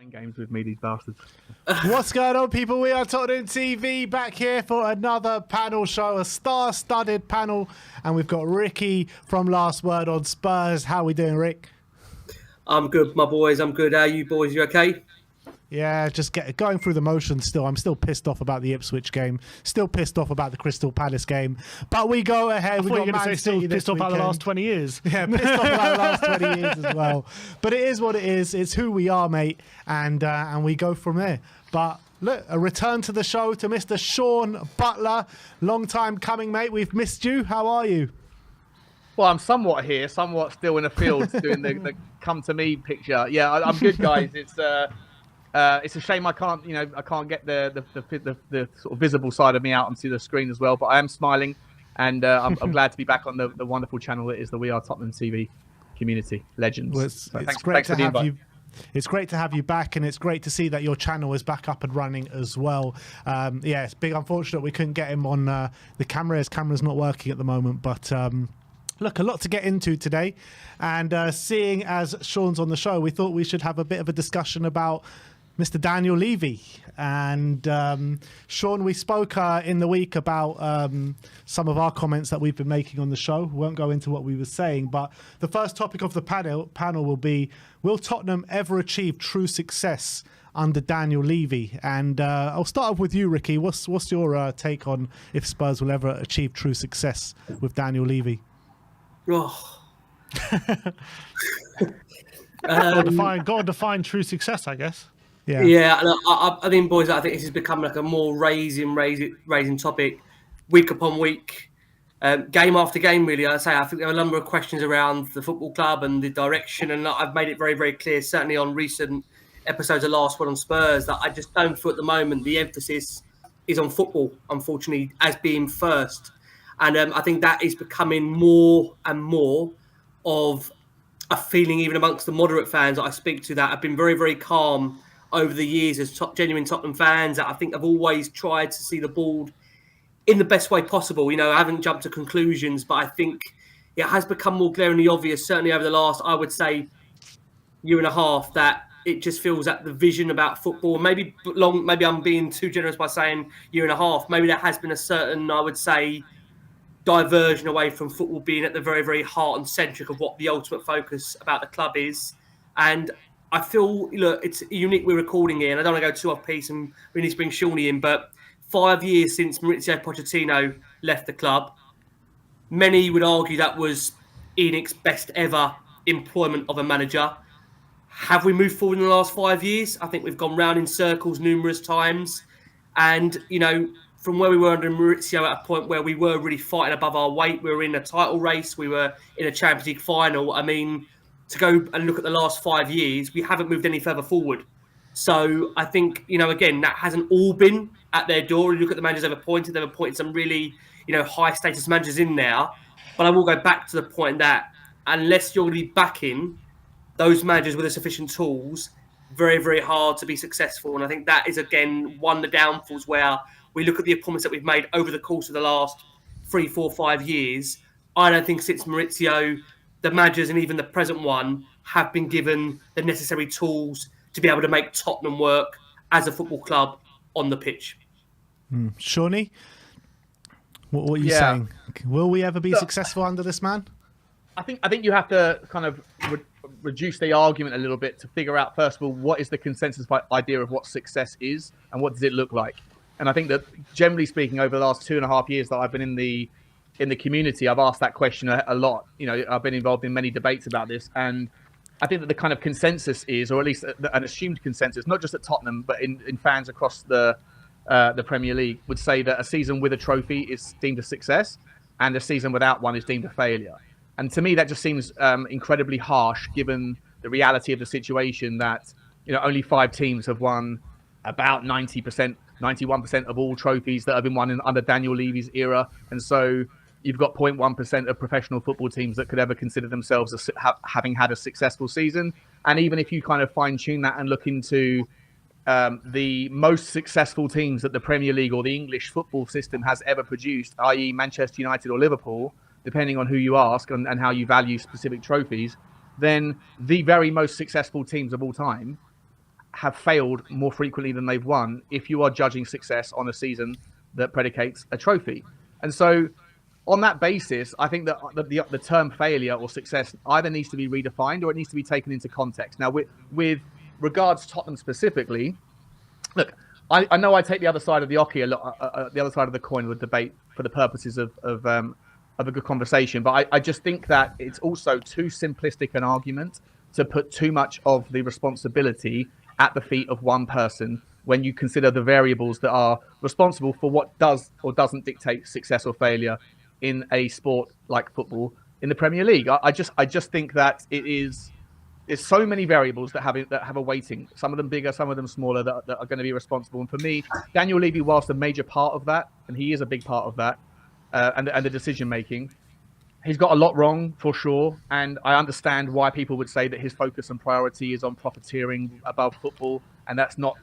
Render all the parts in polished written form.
Games with me, these bastards. What's going on, people? We are Tottenham TV back here for another panel show, a star-studded panel, and we've got Ricky from Last Word on Spurs. How are we doing, Rick? I'm good, my boys. I'm good. How are you boys? You okay? Yeah, just going through the motions still. I'm still pissed off about the Ipswich game. Still pissed off about the Crystal Palace game. But we go ahead. I thought you were going to say still pissed off about the last 20 years. Yeah, pissed off about the last 20 years as well. But it is what it is. It's who we are, mate. And we go from there. But look, a return to the show to Mr. Sean Butler. Long time coming, mate. We've missed you. How are you? Well, I'm somewhat here, somewhat still in the field doing the come to me picture. Yeah, I'm good, guys. It's a shame I can't get the sort of visible side of me out onto the screen as well. But I am smiling, and I'm glad to be back on the wonderful channel that is the We Are Tottenham TV community. Legends. Well, it's great to have you. It's great to have you back, and it's great to see that your channel is back up and running as well. Yeah, it's big unfortunate we couldn't get him on the camera. His camera's not working at the moment, but look, a lot to get into today. And seeing as Sean's on the show, we thought we should have a bit of a discussion about Mr. Daniel Levy. And Sean, we spoke in the week about some of our comments that we've been making on the show. We won't go into what we were saying, but the first topic of the panel will be, will Tottenham ever achieve true success under Daniel Levy? And I'll start off with you, Ricky. What's your take on if Spurs will ever achieve true success with Daniel Levy? Oh. God define true success, I guess. Yeah. I think, boys, I think this has become like a more raising topic, week upon week, game after game. Really, I think there are a number of questions around the football club and the direction, and I've made it very, very clear, certainly on recent episodes of Last Word on Spurs, that I just don't feel at the moment the emphasis is on football, unfortunately, as being first. And I think that is becoming more and more of a feeling even amongst the moderate fans that I speak to that have been very, very calm over the years as genuine Tottenham fans that I think have always tried to see the board in the best way possible. You know, I haven't jumped to conclusions, but I think it has become more glaringly obvious, certainly over the last, I would say, year and a half, that it just feels that the vision about football, maybe I'm being too generous by saying year and a half, maybe there has been a certain, I would say, diversion away from football being at the very, very heart and centric of what the ultimate focus about the club is. And I feel, look, it's unique we're recording here, and I don't want to go too off piece and we need to bring Shawnee in, but 5 years since Maurizio Pochettino left the club, many would argue that was ENIC's best ever employment of a manager. Have we moved forward in the last 5 years? I think we've gone round in circles numerous times. And, you know, from where we were under Maurizio at a point where we were really fighting above our weight, we were in a title race, we were in a Champions League final. I mean, to go and look at the last 5 years, we haven't moved any further forward. So I think, you know, again, that hasn't all been at their door. You look at the managers they've appointed some really, you know, high status managers in there. But I will go back to the point that unless you're going to be backing those managers with the sufficient tools, very, very hard to be successful. And I think that is, again, one of the downfalls where we look at the appointments that we've made over the course of the last 3, 4, 5 years. I don't think since Maurizio, the managers and even the present one have been given the necessary tools to be able to make Tottenham work as a football club on the pitch. Shawnee, what are you saying? Will we ever be successful under this man? I think you have to kind of reduce the argument a little bit to figure out, first of all, what is the consensus idea of what success is and what does it look like. And I think that, generally speaking, over the last 2.5 years that I've been in the community, I've asked that question a lot. You know, I've been involved in many debates about this, and I think that the kind of consensus is, or at least an assumed consensus, not just at Tottenham, but in fans across the Premier League, would say that a season with a trophy is deemed a success, and a season without one is deemed a failure. And to me, that just seems incredibly harsh, given the reality of the situation that, you know, only 5 teams have won about 90%. 91% of all trophies that have been won under Daniel Levy's era. And so you've got 0.1% of professional football teams that could ever consider themselves as having had a successful season. And even if you kind of fine tune that and look into the most successful teams that the Premier League or the English football system has ever produced, i.e. Manchester United or Liverpool, depending on who you ask and how you value specific trophies, then the very most successful teams of all time have failed more frequently than they've won if you are judging success on a season that predicates a trophy. And so on that basis, I think that the term failure or success either needs to be redefined or it needs to be taken into context. Now, with regards to Tottenham specifically, look, I know I take the other side of the oche a lot, the other side of the coin of the debate for the purposes of a good conversation. But I just think that it's also too simplistic an argument to put too much of the responsibility at the feet of one person when you consider the variables that are responsible for what does or doesn't dictate success or failure in a sport like football in the Premier League. I just think that there's so many variables that have a weighting. Some of them bigger, some of them smaller, that are going to be responsible. And for me, Daniel Levy, whilst a major part of that, and he is a big part of that, and the decision making, he's got a lot wrong for sure. And I understand why people would say that his focus and priority is on profiteering above football, and that's not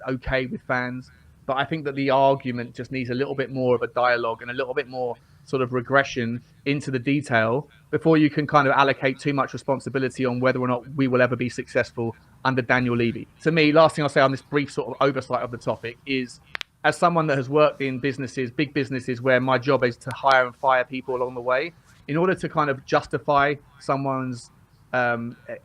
okay with fans. But I think that the argument just needs a little bit more of a dialogue and a little bit more sort of regression into the detail before you can kind of allocate too much responsibility on whether or not we will ever be successful under Daniel Levy. To me, last thing I'll say on this brief sort of oversight of the topic is, as someone that has worked in businesses, big businesses, where my job is to hire and fire people along the way, in order to kind of justify someone's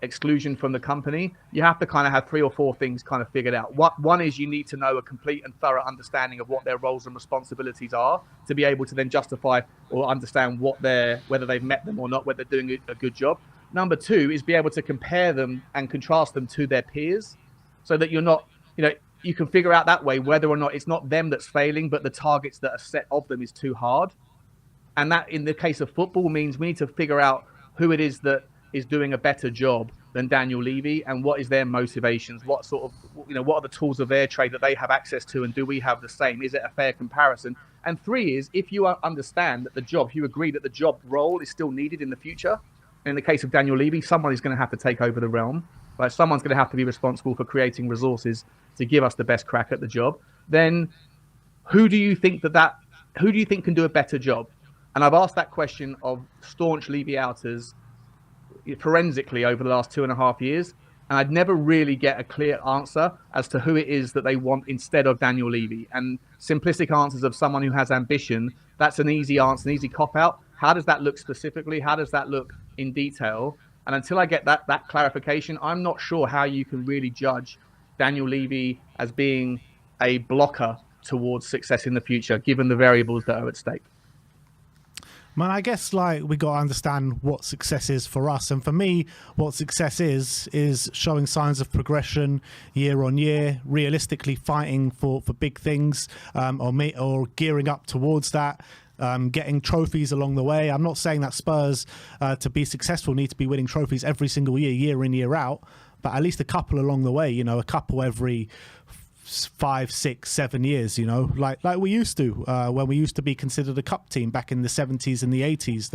exclusion from the company, you have to kind of have 3 or 4 things kind of figured out. One is you need to know a complete and thorough understanding of what their roles and responsibilities are to be able to then justify or understand whether they've met them or not, whether they're doing a good job. Number 2 is be able to compare them and contrast them to their peers, so that you're not, you can figure out that way whether or not it's not them that's failing, but the targets that are set of them is too hard. And that, in the case of football, means we need to figure out who it is that is doing a better job than Daniel Levy, and what is their motivations, what sort of, what are the tools of their trade that they have access to, and do we have the same? Is it a fair comparison? And 3 is, if you understand that if you agree that the job role is still needed in the future, in the case of Daniel Levy, someone is going to have to take over the realm, right? Someone's going to have to be responsible for creating resources to give us the best crack at the job. Then who do you think can do a better job? And I've asked that question of staunch Levy outers forensically over the last 2.5 years, and I'd never really get a clear answer as to who it is that they want instead of Daniel Levy. And simplistic answers of someone who has ambition, that's an easy answer, an easy cop-out. How does that look specifically? How does that look in detail? And until I get that clarification, I'm not sure how you can really judge Daniel Levy as being a blocker towards success in the future, given the variables that are at stake. Man, I guess we got to understand what success is for us. And for me, what success is showing signs of progression year on year, realistically fighting for big things, or gearing up towards that, getting trophies along the way. I'm not saying that Spurs, to be successful, need to be winning trophies every single year in, year out, but at least a couple along the way, a couple every 5, 6, 7 years, like we used to when we used to be considered a cup team back in the 70s and the 80s,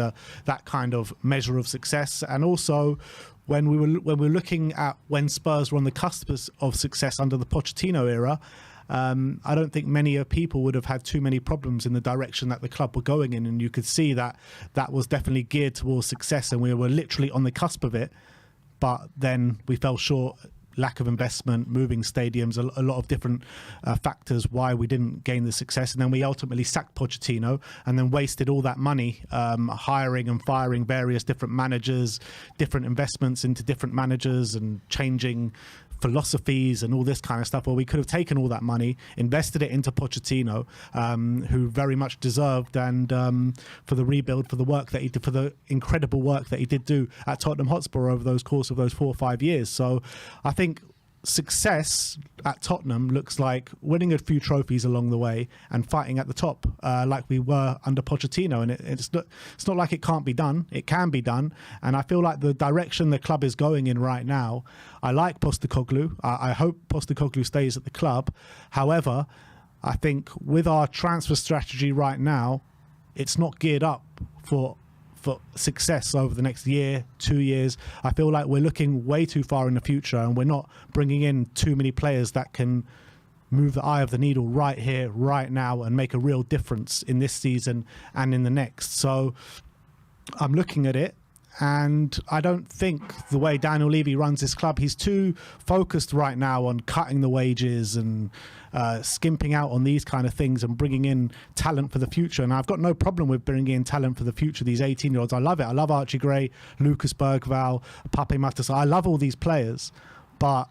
that kind of measure of success. And also when we were looking at when Spurs were on the cusp of success under the Pochettino era, I don't think many people would have had too many problems in the direction that the club were going in, and you could see that was definitely geared towards success, and we were literally on the cusp of it. But then we fell short. Lack of investment, moving stadiums, a lot of different factors why we didn't gain the success. And then we ultimately sacked Pochettino and then wasted all that money hiring and firing various different managers, different investments into different managers, and changing philosophies and all this kind of stuff. Well, we could have taken all that money, invested it into Pochettino, who very much deserved, and for the rebuild, for the work that he did, for the incredible work that he did do at Tottenham Hotspur over those course of those 4 or 5 years. So I think success at Tottenham looks like winning a few trophies along the way and fighting at the top, like we were under Pochettino. And it's not like it can't be done. It can be done. And I feel like the direction the club is going in right now, I like Postecoglou. I hope Postecoglou stays at the club. However, I think with our transfer strategy right now, it's not geared up for success over the next year, 2 years. I feel like we're looking way too far in the future, and we're not bringing in too many players that can move the eye of the needle right here, right now, and make a real difference in this season and in the next. So I'm looking at it, And I don't think the way Daniel Levy runs this club, he's too focused right now on cutting the wages and skimping out on these kind of things and bringing in talent for the future. And I've got no problem with bringing in talent for the future, these 18-year-olds. I love it. I love Archie Gray, Lucas Bergvall, Pape Matas. I love all these players. But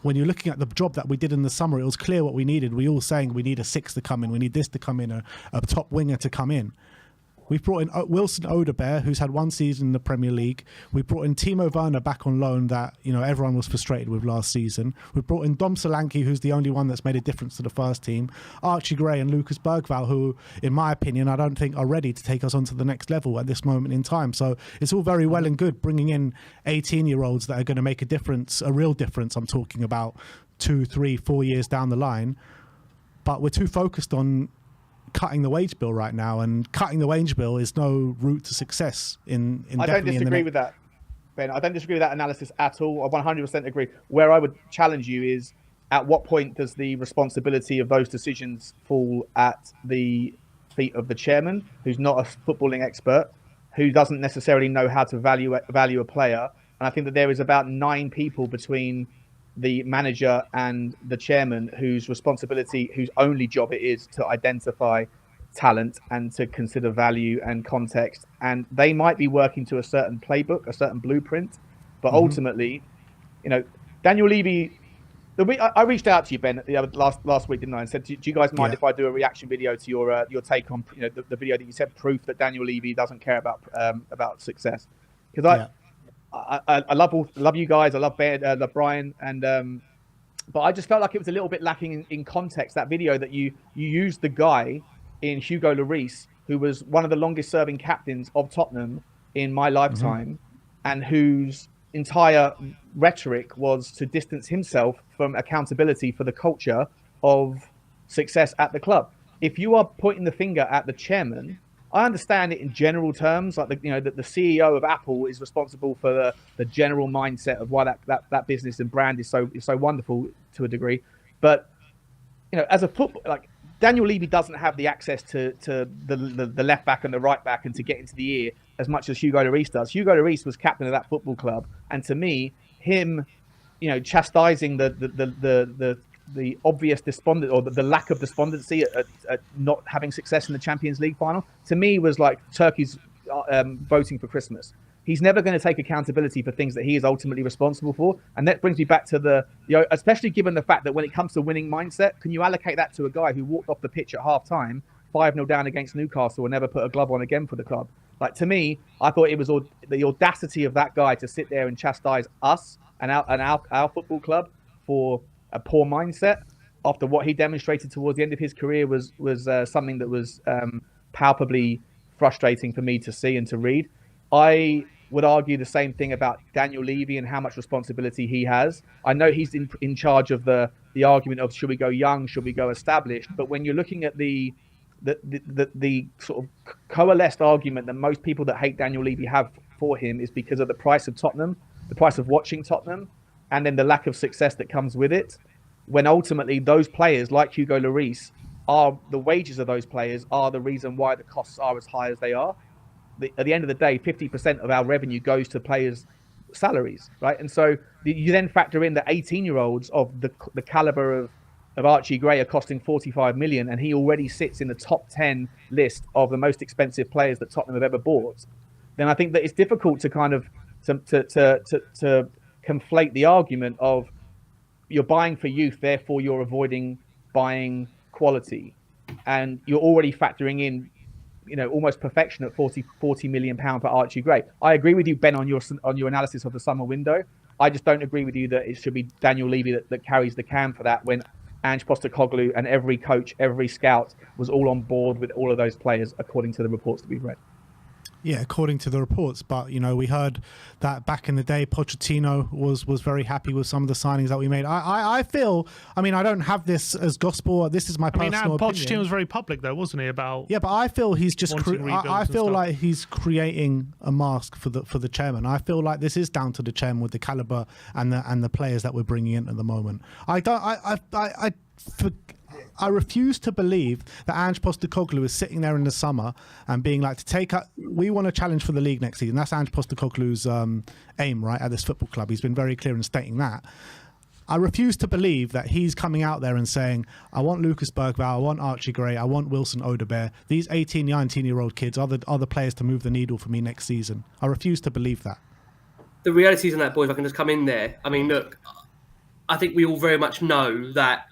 when you're looking at the job that we did in the summer, it was clear what we needed. We all saying we need a six to come in. We need this to come in, a top winger to come in. We've brought in Wilson Odebear, who's had one season in the Premier League. We brought in Timo Werner back on loan that, you know, everyone was frustrated with last season. We've brought in Dom Solanke, who's the only one that's made a difference to the first team. Archie Gray and Lucas Bergvall, who, in my opinion, I don't think are ready to take us on to the next level at this moment in time. So it's all very well and good bringing in 18-year-olds that are going to make a difference, a real difference. I'm talking about 2, 3, 4 years down the line. But we're too focused on cutting the wage bill right now, and cutting the wage bill is no route to success in I don't disagree with that, Ben. I don't disagree with that analysis at all. I 100% agree. Where I would challenge you is, at what point does the responsibility of those decisions fall at the feet of the chairman, who's not a footballing expert, who doesn't necessarily know how to value a player? And I think that there is about 9 people between the manager and the chairman whose only job it is to identify talent and to consider value and context. And they might be working to a certain playbook, a certain blueprint, but ultimately, you know, Daniel Levy, I reached out to you, Ben, last week, didn't I? And said, do you guys mind if I do a reaction video to your take on, you know, the video that you said, proof that Daniel Levy doesn't care about success? Because I love you guys. I love Ben, love Brian, and but I just felt like it was a little bit lacking in context. That video that you used the guy in Hugo Lloris, who was one of the longest serving captains of Tottenham in my lifetime, and whose entire rhetoric was to distance himself from accountability for the culture of success at the club. If you are pointing the finger at the chairman, I understand it in general terms, like the CEO of Apple is responsible for the general mindset of why that business and brand is so wonderful to a degree. But you know, as a football, like, Daniel Levy doesn't have the access to the left back and the right back and to get into the ear as much as Hugo Lloris does. Hugo Lloris was captain of that football club, and to me, him, you know, chastising the obvious despondent, or the lack of despondency at not having success in the Champions League final, to me was like turkeys voting for Christmas. He's never going to take accountability for things that he is ultimately responsible for. And that brings me back to especially given the fact that when it comes to winning mindset, can you allocate that to a guy who walked off the pitch at half time, 5-0 down against Newcastle, and never put a glove on again for the club? Like, to me, I thought it was the audacity of that guy to sit there and chastise us and our football club for a poor mindset after what he demonstrated towards the end of his career was something that was palpably frustrating for me to see and to read. I would argue the same thing about Daniel Levy and how much responsibility he has. I know he's in charge of the argument of should we go young, should we go established, but when you're looking at the sort of coalesced argument that most people that hate Daniel Levy have for him is because of the price of Tottenham, the price of watching Tottenham, and then the lack of success that comes with it, when ultimately those players like Hugo Lloris, the wages of those players are the reason why the costs are as high as they are. At the end of the day, 50% of our revenue goes to players' salaries, right? And so you then factor in the 18-year-olds of the caliber of Archie Gray are costing 45 million, and he already sits in the top 10 list of the most expensive players that Tottenham have ever bought. Then I think that it's difficult to kind of to conflate the argument of you're buying for youth, therefore you're avoiding buying quality, and you're already factoring in, you know, almost perfection at 40 million pound for Archie Gray. I agree with you, Ben, on your analysis of the summer window. I just don't agree with you that it should be Daniel Levy that carries the can for that, when Ange Postecoglou and every coach, every scout was all on board with all of those players, according to the reports that we've read. Yeah, according to the reports. But, you know, we heard that back in the day, Pochettino was very happy with some of the signings that we made. I feel, I mean, I don't have this as gospel. This is my personal opinion. Pochettino was very public, though, wasn't he? About but I feel he's just. I feel like he's creating a mask for the chairman. I feel like this is down to the chairman with the caliber and the players that we're bringing in at the moment. I refuse to believe that Ange Postecoglou is sitting there in the summer and being like, we want a challenge for the league next season. That's Ange Postecoglou's aim, right, at this football club. He's been very clear in stating that. I refuse to believe that he's coming out there and saying, I want Lucas Bergvall, I want Archie Gray, I want Wilson Odobert. These 18, 19-year-old kids are the players to move the needle for me next season. I refuse to believe that. The reality is on that, boys, if I can just come in there. I mean, look, I think we all very much know that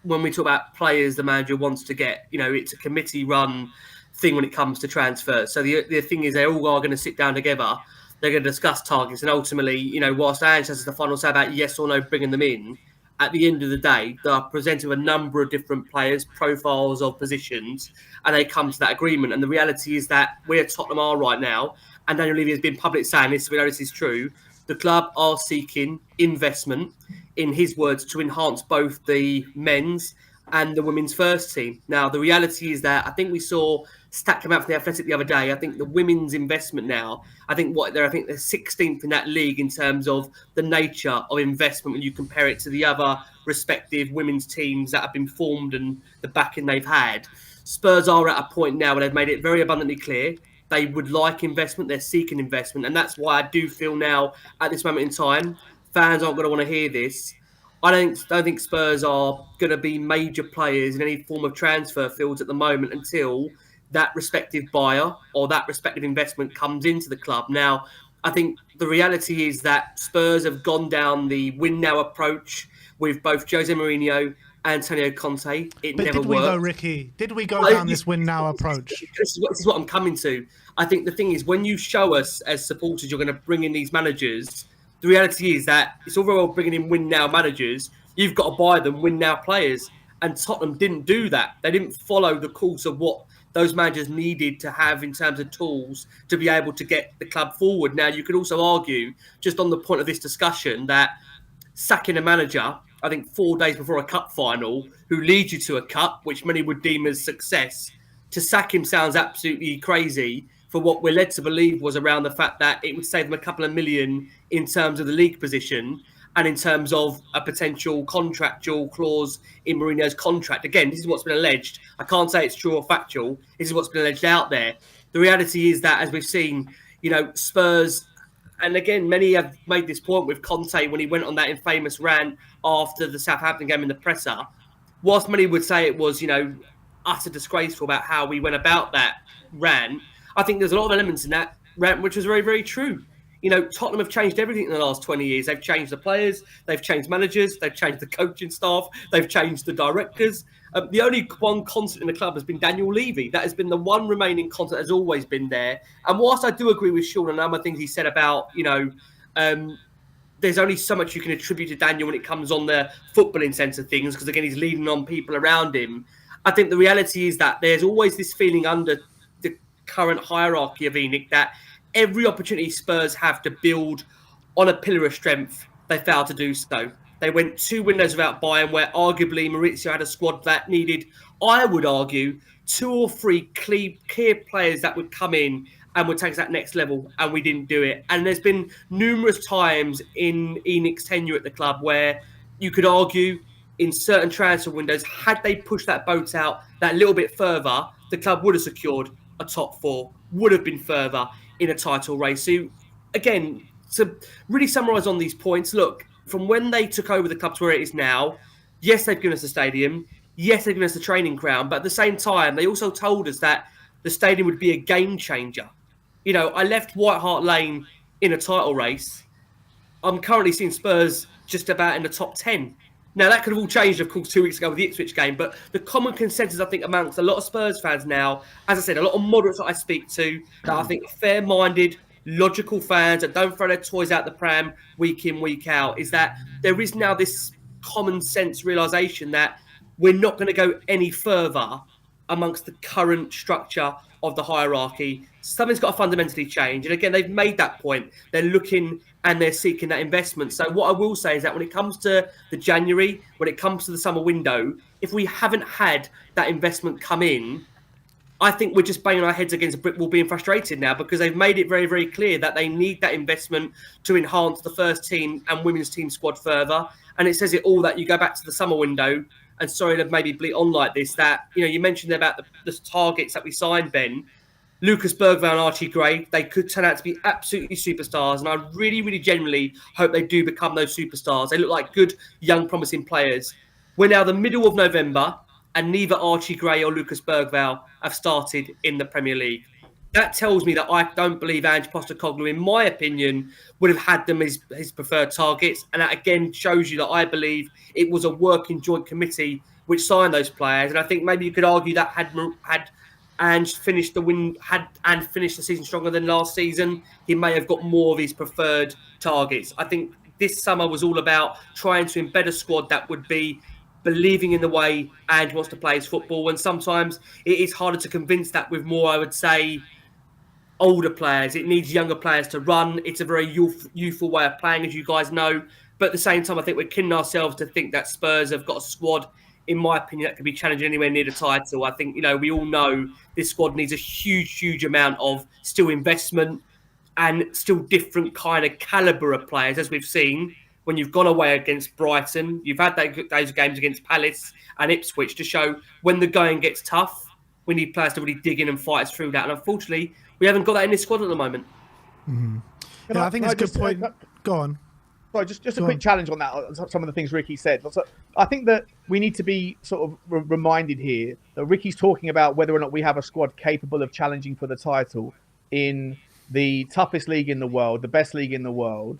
when we talk about players the manager wants to get, it's a committee-run thing when it comes to transfers. So the thing is, they all are going to sit down together. They're going to discuss targets. And ultimately, whilst Ange has the final say about yes or no bringing them in, at the end of the day, they are presented with a number of different players, profiles of positions, and they come to that agreement. And the reality is that where Tottenham are right now, and Daniel Levy has been public saying this, we know this is true, the club are seeking investment, in his words, to enhance both the men's and the women's first team. Now, the reality is that I think we saw stat come out from the Athletic the other day. I think the women's investment now, I think they're 16th in that league in terms of the nature of investment when you compare it to the other respective women's teams that have been formed and the backing they've had. Spurs are at a point now where they've made it very abundantly clear they would like investment, they're seeking investment. And that's why I do feel now, at this moment in time, fans aren't going to want to hear this. I don't think Spurs are going to be major players in any form of transfer fields at the moment until that respective buyer or that respective investment comes into the club. Now, I think the reality is that Spurs have gone down the win now approach with both Jose Mourinho, Antonio Conte. It but never did we worked. though, Ricky? Did we go down this win now approach? This is what I'm coming to. I think the thing is, when you show us as supporters you're going to bring in these managers, the reality is that it's all very well bringing in win now managers. You've got to buy them win now players. And Tottenham didn't do that. They didn't follow the course of what those managers needed to have in terms of tools to be able to get the club forward. Now, you could also argue, just on the point of this discussion, that sacking a manager, I think 4 days before a cup final, who leads you to a cup, which many would deem as success, to sack him sounds absolutely crazy for what we're led to believe was around the fact that it would save them a couple of million in terms of the league position and in terms of a potential contractual clause in Mourinho's contract. Again, this is what's been alleged. I can't say it's true or factual. This is what's been alleged out there. The reality is that, as we've seen, Spurs, and again, many have made this point with Conte when he went on that infamous rant after the Southampton game in the presser. Whilst many would say it was, utter disgraceful about how we went about that rant, I think there's a lot of elements in that rant which was very, very true. Tottenham have changed everything in the last 20 years. They've changed the players, they've changed managers, they've changed the coaching staff, they've changed the directors. The only one constant in the club has been Daniel Levy. That has been the one remaining constant that has always been there. And whilst I do agree with Sean and a number of things he said about, there's only so much you can attribute to Daniel when it comes on the footballing sense of things, because, again, he's leading on people around him. I think the reality is that there's always this feeling under the current hierarchy of ENIC that every opportunity Spurs have to build on a pillar of strength, they failed to do so. They went 2 windows without buying, where arguably Maurizio had a squad that needed, I would argue, 2 or 3 clear players that would come in and would take us that next level, and we didn't do it. And there's been numerous times in ENIC's tenure at the club where you could argue in certain transfer windows, had they pushed that boat out that little bit further, the club would have secured a top 4, would have been further in a title race. So, again, to really summarise on these points, look, from when they took over the club to where it is now, yes, they've given us a stadium. Yes, they've given us a training ground. But at the same time, they also told us that the stadium would be a game changer. I left White Hart Lane in a title race. I'm currently seeing Spurs just about in the top 10. Now, that could have all changed, of course, 2 weeks ago with the Ipswich game. But the common consensus, I think, amongst a lot of Spurs fans now, as I said, a lot of moderates that I speak to, that I think fair-minded, logical fans that don't throw their toys out the pram week in, week out, is that there is now this common sense realisation that we're not going to go any further amongst the current structure of the hierarchy. Something's got to fundamentally change. And again, they've made that point. They're looking and they're seeking that investment. So what I will say is that when it comes to the January, when it comes to the summer window, if we haven't had that investment come in, I think we're just banging our heads against a brick wall being frustrated now, because they've made it very, very clear that they need that investment to enhance the first team and women's team squad further. And it says it all that you go back to the summer window and sorry to maybe bleat on like this, that, you know, you mentioned about the targets that we signed, Ben. Lucas Bergvall and Archie Gray, they could turn out to be absolutely superstars. And I really, really genuinely hope they do become those superstars. They look like good, young, promising players. We're now the middle of November, and neither Archie Gray or Lucas Bergvall have started in the Premier League. That tells me that I don't believe Ange Postecoglou, in my opinion, would have had them as his preferred targets. And that again shows you that I believe it was a working joint committee which signed those players. And I think maybe you could argue that had Ange finished the season stronger than last season, he may have got more of his preferred targets. I think this summer was all about trying to embed a squad that would be believing in the way Ange wants to play his football. And sometimes it is harder to convince that with more, I would say, older players. It needs younger players to run. It's a very youthful way of playing, as you guys know. But at the same time, I think we're kidding ourselves to think that Spurs have got a squad, in my opinion, that could be challenging anywhere near the title. I think, you know, we all know this squad needs a huge amount of still investment and still different kind of calibre of players, as we've seen when you've gone away against Brighton. You've had those games against Palace and Ipswich to show when the going gets tough, we need players to really dig in and fight us through that. And unfortunately, we haven't got that in this squad at the moment. Yeah, I think it's a good point. Go on. Sorry, just a quick challenge on that. Some of the things Ricky said. So I think that we need to be sort of reminded here that Ricky's talking about whether or not we have a squad capable of challenging for the title in the toughest league in the world, the best league in the world,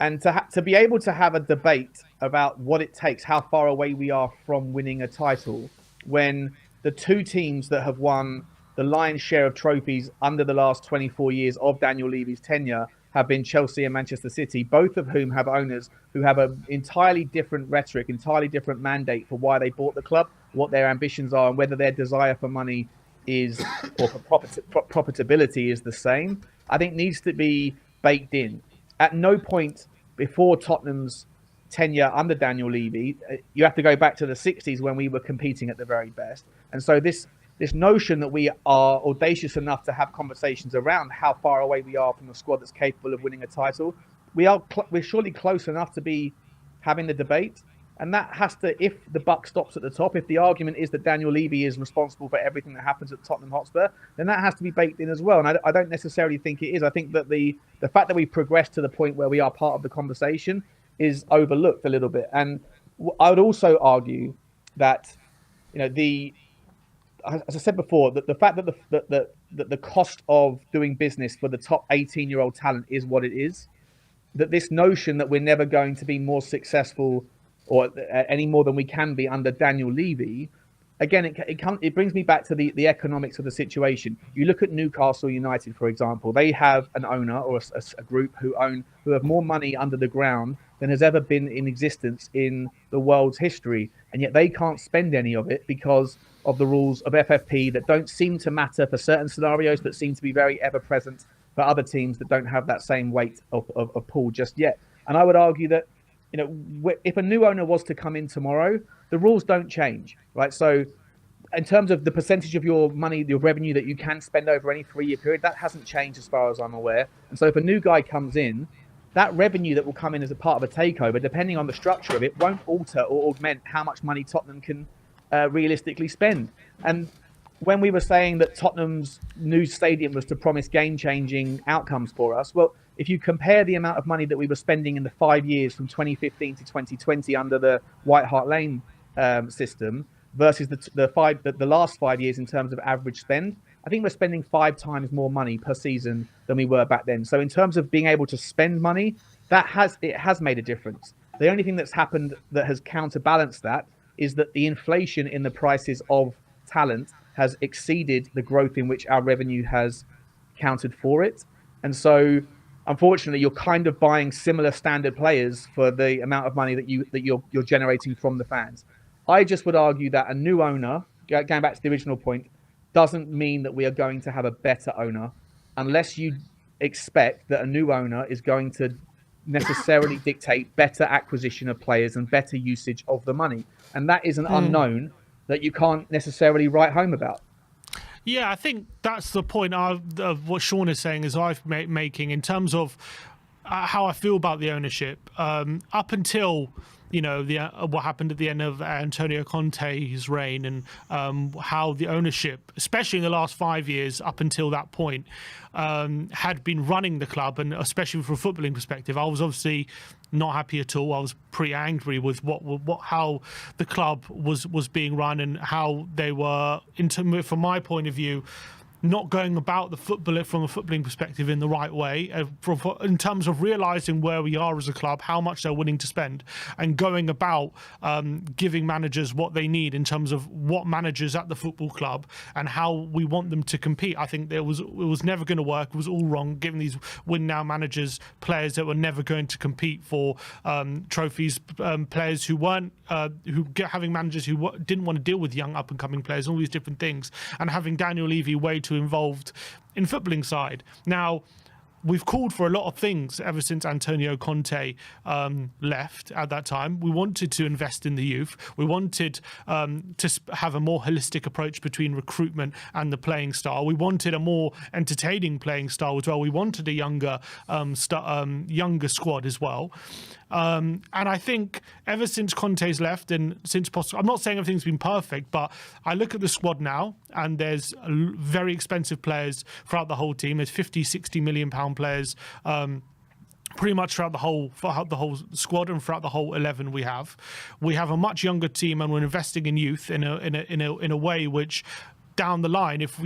and to be able to have a debate about what it takes, how far away we are from winning a title, when the two teams that have won the lion's share of trophies under the last 24 years of Daniel Levy's tenure have been Chelsea and Manchester City, both of whom have owners who have an entirely different rhetoric, entirely different mandate for why they bought the club, what their ambitions are, and whether their desire for money is or for profitability is the same. I think needs to be baked in. At no point before Tottenham's tenure under Daniel Levy, you have to go back to the 60s when we were competing at the very best. And so this notion that we are audacious enough to have conversations around how far away we are from a squad that's capable of winning a title, we're surely close enough to be having the debate. And that has to, if the buck stops at the top, if the argument is that Daniel Levy is responsible for everything that happens at Tottenham Hotspur, then that has to be baked in as well. And I don't necessarily think it is. I think that the fact that we've progressed to the point where we are part of the conversation is overlooked a little bit. And I would also argue that, you know, as I said before, that the fact that the cost of doing business for the top 18-year-old talent is what it is, that this notion that we're never going to be more successful or any more than we can be under Daniel Levy, again, it brings me back to the economics of the situation. You look at Newcastle United, for example. They have an owner or a group who have more money under the ground than has ever been in existence in the world's history, and yet they can't spend any of it because of the rules of FFP that don't seem to matter for certain scenarios, but seem to be very ever present for other teams that don't have that same weight of pool just yet. And I would argue that, you know, if a new owner was to come in tomorrow, the rules don't change, right? So in terms of the percentage of your money, your revenue that you can spend over any 3-year period, that hasn't changed as far as I'm aware. And so if a new guy comes in, that revenue that will come in as a part of a takeover, depending on the structure of it, won't alter or augment how much money Tottenham can realistically spend. And when we were saying that Tottenham's new stadium was to promise game-changing outcomes for us, well, if you compare the amount of money that we were spending in the 5 years from 2015 to 2020 under the White Hart Lane system versus the last 5 years in terms of average spend, I think we're spending 5 times more money per season than we were back then. So in terms of being able to spend money, it has made a difference. The only thing that's happened that has counterbalanced that is that the inflation in the prices of talent has exceeded the growth in which our revenue has counted for it. And so, unfortunately, you're kind of buying similar standard players for the amount of money that you're generating from the fans. I just would argue that a new owner, going back to the original point, doesn't mean that we are going to have a better owner unless you expect that a new owner is going to necessarily dictate better acquisition of players and better usage of the money. And that is an unknown that you can't necessarily write home about. Yeah, I think that's the point of what Sean is saying, is I'm making in terms of how I feel about the ownership. Up until what happened at the end of Antonio Conte's reign, and how the ownership, especially in the last 5 years up until that point, had been running the club, and especially from a footballing perspective, I was obviously not happy at all. I was pretty angry with how the club was being run, and how they were, from my point of view, not going about the football from a footballing perspective in the right way, in terms of realising where we are as a club, how much they're willing to spend, and going about giving managers what they need in terms of what managers at the football club and how we want them to compete. I think it was never going to work. It was all wrong, giving these win now managers players that were never going to compete for trophies, players who weren't having managers who didn't want to deal with young up and coming players, all these different things, and having Daniel Levy way too involved in footballing side. Now, we've called for a lot of things ever since Antonio Conte left at that time. We wanted to invest in the youth. We wanted to have a more holistic approach between recruitment and the playing style. We wanted a more entertaining playing style as well. We wanted a younger squad as well. And I think ever since Conte's left, and since I'm not saying everything's been perfect, but I look at the squad now, and there's very expensive players throughout the whole team. There's 50-60 million pound players pretty much throughout the whole squad and throughout the whole 11 we have. We have a much younger team, and we're investing in youth in a way which, down the line, if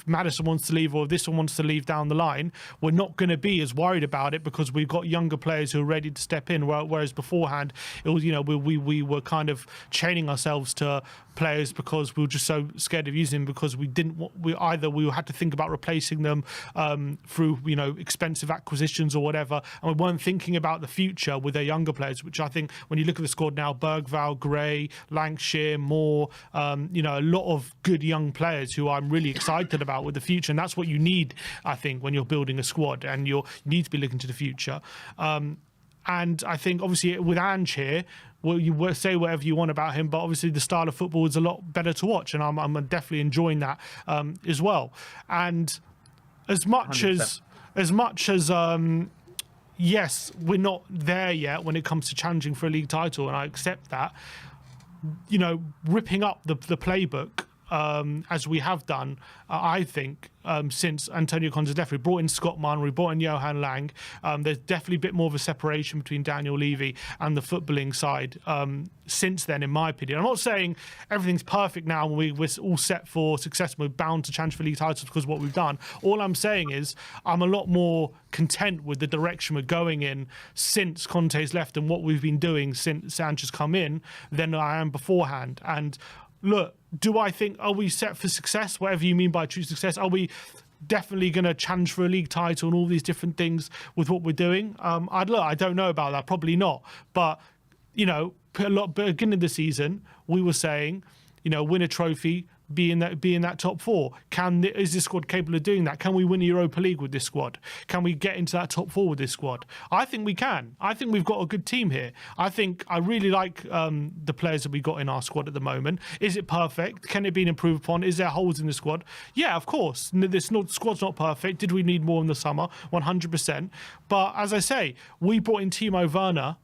Maddison wants to leave or if this one wants to leave down the line, we're not going to be as worried about it, because we've got younger players who are ready to step in. Whereas beforehand, it was we were kind of chaining ourselves to players because we were just so scared of using them, because we had to think about replacing them through expensive acquisitions or whatever, and we weren't thinking about the future with their younger players, which I think when you look at the squad now, Bergvall, Gray, Lancashire, Moore, a lot of good young players who I'm really excited about with the future, and that's what you need, I think, when you're building a squad, and you need to be looking to the future. And I think obviously with Ange here, well, you say whatever you want about him, but obviously the style of football is a lot better to watch, and I'm definitely enjoying that as well. And as much 100%. as yes, we're not there yet when it comes to challenging for a league title, and I accept that. Ripping up the playbook, as we have done, I think, since Antonio Conte's death. We brought in Scott Munn, we brought in Johan Lang. There's definitely a bit more of a separation between Daniel Levy and the footballing side since then, in my opinion. I'm not saying everything's perfect now and we're all set for success, we're bound to challenge for league titles because of what we've done. All I'm saying is I'm a lot more content with the direction we're going in since Conte's left and what we've been doing since Sanchez's come in than I am beforehand. And look, do I think, are we set for success? Whatever you mean by true success, are we definitely going to challenge for a league title and all these different things with what we're doing? I don't know about that. Probably not. But, beginning of the season, we were saying, win a trophy, be in that top four. Is this squad capable of doing that? Can we win a Europa League with this squad? Can we get into that top four with this squad? I think we can. I think we've got a good team here. I really like the players that we got in our squad at the moment. Is it perfect? Can it be improved upon? Is there holes in the squad? Yeah, of course. This squad's not perfect. Did we need more in the summer? 100%. But as I say, we brought in Timo Werner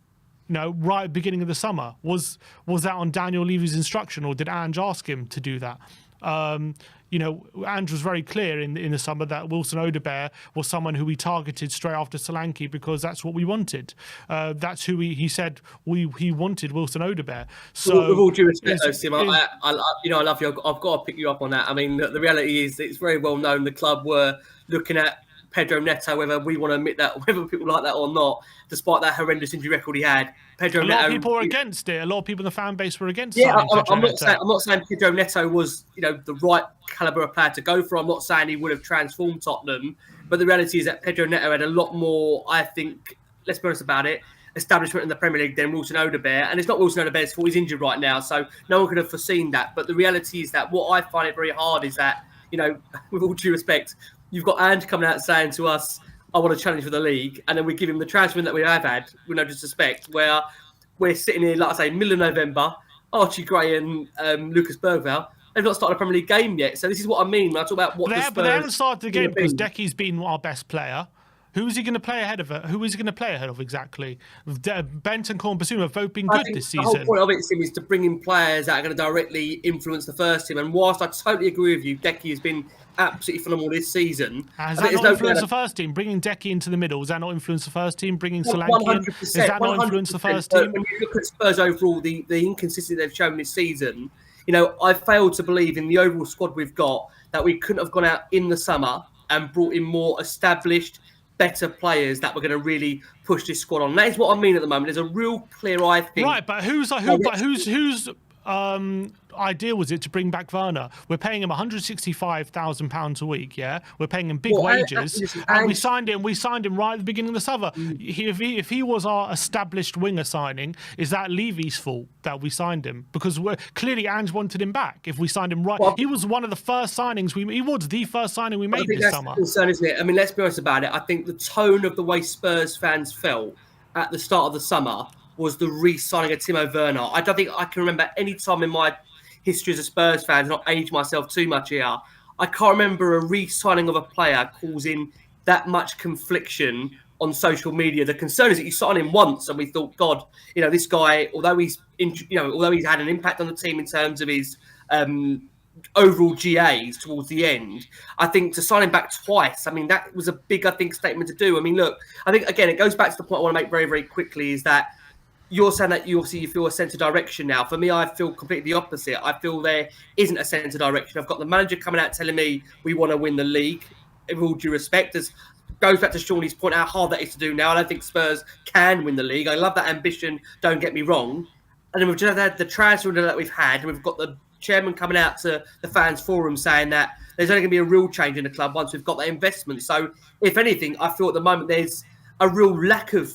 right at the beginning of the summer. Was that on Daniel Levy's instruction, or did Ange ask him to do that? Ange was very clear in the summer that Wilson Odebear was someone who we targeted straight after Solanke because that's what we wanted. That's who he said he wanted, Wilson Odebear. So with all due respect, Tim, I love you. I've got to pick you up on that. I mean, the reality is it's very well known the club were looking at Pedro Neto, whether we want to admit that, whether people like that or not, despite that horrendous injury record he had. Pedro Neto, a lot of people were against it. A lot of people in the fan base were against it. Yeah, I'm not saying Pedro Neto was, the right caliber of player to go for. I'm not saying he would have transformed Tottenham, but the reality is that Pedro Neto had a lot more, I think, let's be honest about it, establishment in the Premier League than Wilson Odebear. And it's not Wilson Odebear's fault, he's injured right now, so no one could have foreseen that. But the reality is that what I find it very hard is that, with all due respect, you've got Ange coming out saying to us, I want to challenge for the league. And then we give him the transfer that we have had, with no disrespect, where we're sitting here, like I say, middle of November, Archie Gray and Lucas Bergvall, they've not started a Premier League game yet. So this is what I mean when I talk about what the Spurs... But they haven't started the game because Decky's been our best player, Who is he going to play ahead of? Who is he going to play ahead of exactly? Bent and Korn-Basuma have both been good this season. The whole point of it, Sim, is to bring in players that are going to directly influence the first team. And whilst I totally agree with you, Decky has been absolutely phenomenal this season. Has that not influenced the first team? Bringing Decky into the middle, has that not influenced the first team? Bringing Solanke in, has that not influenced the first team? When you look at Spurs overall, the inconsistency they've shown this season, I failed to believe in the overall squad we've got that we couldn't have gone out in the summer and brought in more established, better players that were going to really push this squad on. That is what I mean at the moment. There's a real clear, I think. Right, but whose idea was it to bring back Werner? We're paying him £165,000 a week. Yeah, we're paying him big wages, and we signed him right at the beginning of the summer. If he was our established winger signing, is that Levy's fault that we signed him? Because clearly Ange wanted him back. If we signed him right, he was one of the first signings. He was the first signing we made this summer. That's the concern, isn't it? I mean, let's be honest about it. I think the tone of the way Spurs fans felt at the start of the summer was the re-signing of Timo Werner. I don't think I can remember any time in my history as a Spurs fan, not age myself too much here, I can't remember a re-signing of a player causing that much confliction on social media. The concern is that you sign him once and we thought, God, this guy, although he's had an impact on the team in terms of his overall GAs towards the end, I think to sign him back twice, I mean, that was a big, statement to do. I mean, look, I think, again, it goes back to the point I want to make very, very quickly is that you're saying that you feel a sense of direction now. For me, I feel completely the opposite. I feel there isn't a sense of direction. I've got the manager coming out telling me we want to win the league. With all due respect, goes back to Shawnee's point how hard that is to do now. I don't think Spurs can win the league. I love that ambition, don't get me wrong. And then we've just had the transfer that we've had. We've got the chairman coming out to the fans forum saying that there's only going to be a real change in the club once we've got that investment. So, if anything, I feel at the moment there's a real lack of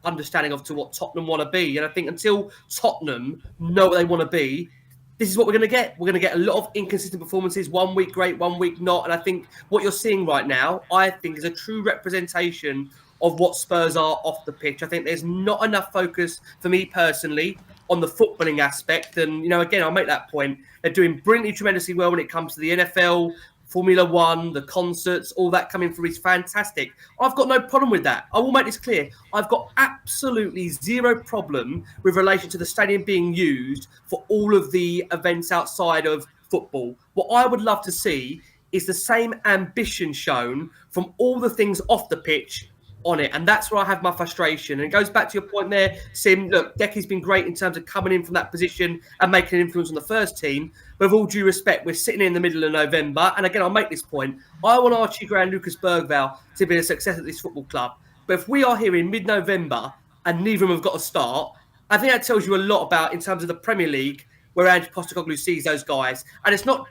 understanding of to what Tottenham want to be. And I think until Tottenham know what they want to be, this is what we're going to get. We're going to get a lot of inconsistent performances, 1 week great, 1 week not. And I think what you're seeing right now, I think, is a true representation of what Spurs are off the pitch. I think there's not enough focus, for me personally, on the footballing aspect. And, again, I'll make that point. They're doing brilliantly, tremendously well when it comes to the NFL, Formula One, the concerts, all that coming through is fantastic. I've got no problem with that. I will make this clear. I've got absolutely zero problem with relation to the stadium being used for all of the events outside of football. What I would love to see is the same ambition shown from all the things off the pitch on it. And that's where I have my frustration. And it goes back to your point there, Sim. Look, Decky's been great in terms of coming in from that position and making an influence on the first team. But with all due respect, we're sitting in the middle of November. And again, I'll make this point. I want Archie Gray and Lucas Bergvall to be a success at this football club. But if we are here in mid-November and neither of them have got a start, I think that tells you a lot about, in terms of the Premier League, where Ange Postecoglou sees those guys. And it's not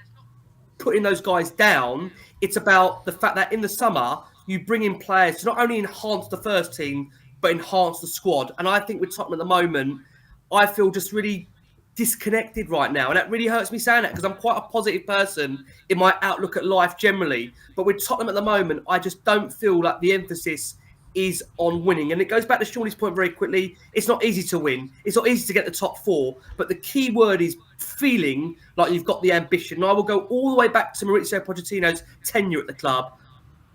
putting those guys down. It's about the fact that in the summer, you bring in players to not only enhance the first team, but enhance the squad. And I think with Tottenham at the moment, I feel just really disconnected right now. And that really hurts me saying that because I'm quite a positive person in my outlook at life generally. But with Tottenham at the moment, I just don't feel like the emphasis is on winning. And it goes back to Shawnee's point very quickly. It's not easy to win. It's not easy to get the top four. But the key word is feeling like you've got the ambition. And I will go all the way back to Mauricio Pochettino's tenure at the club.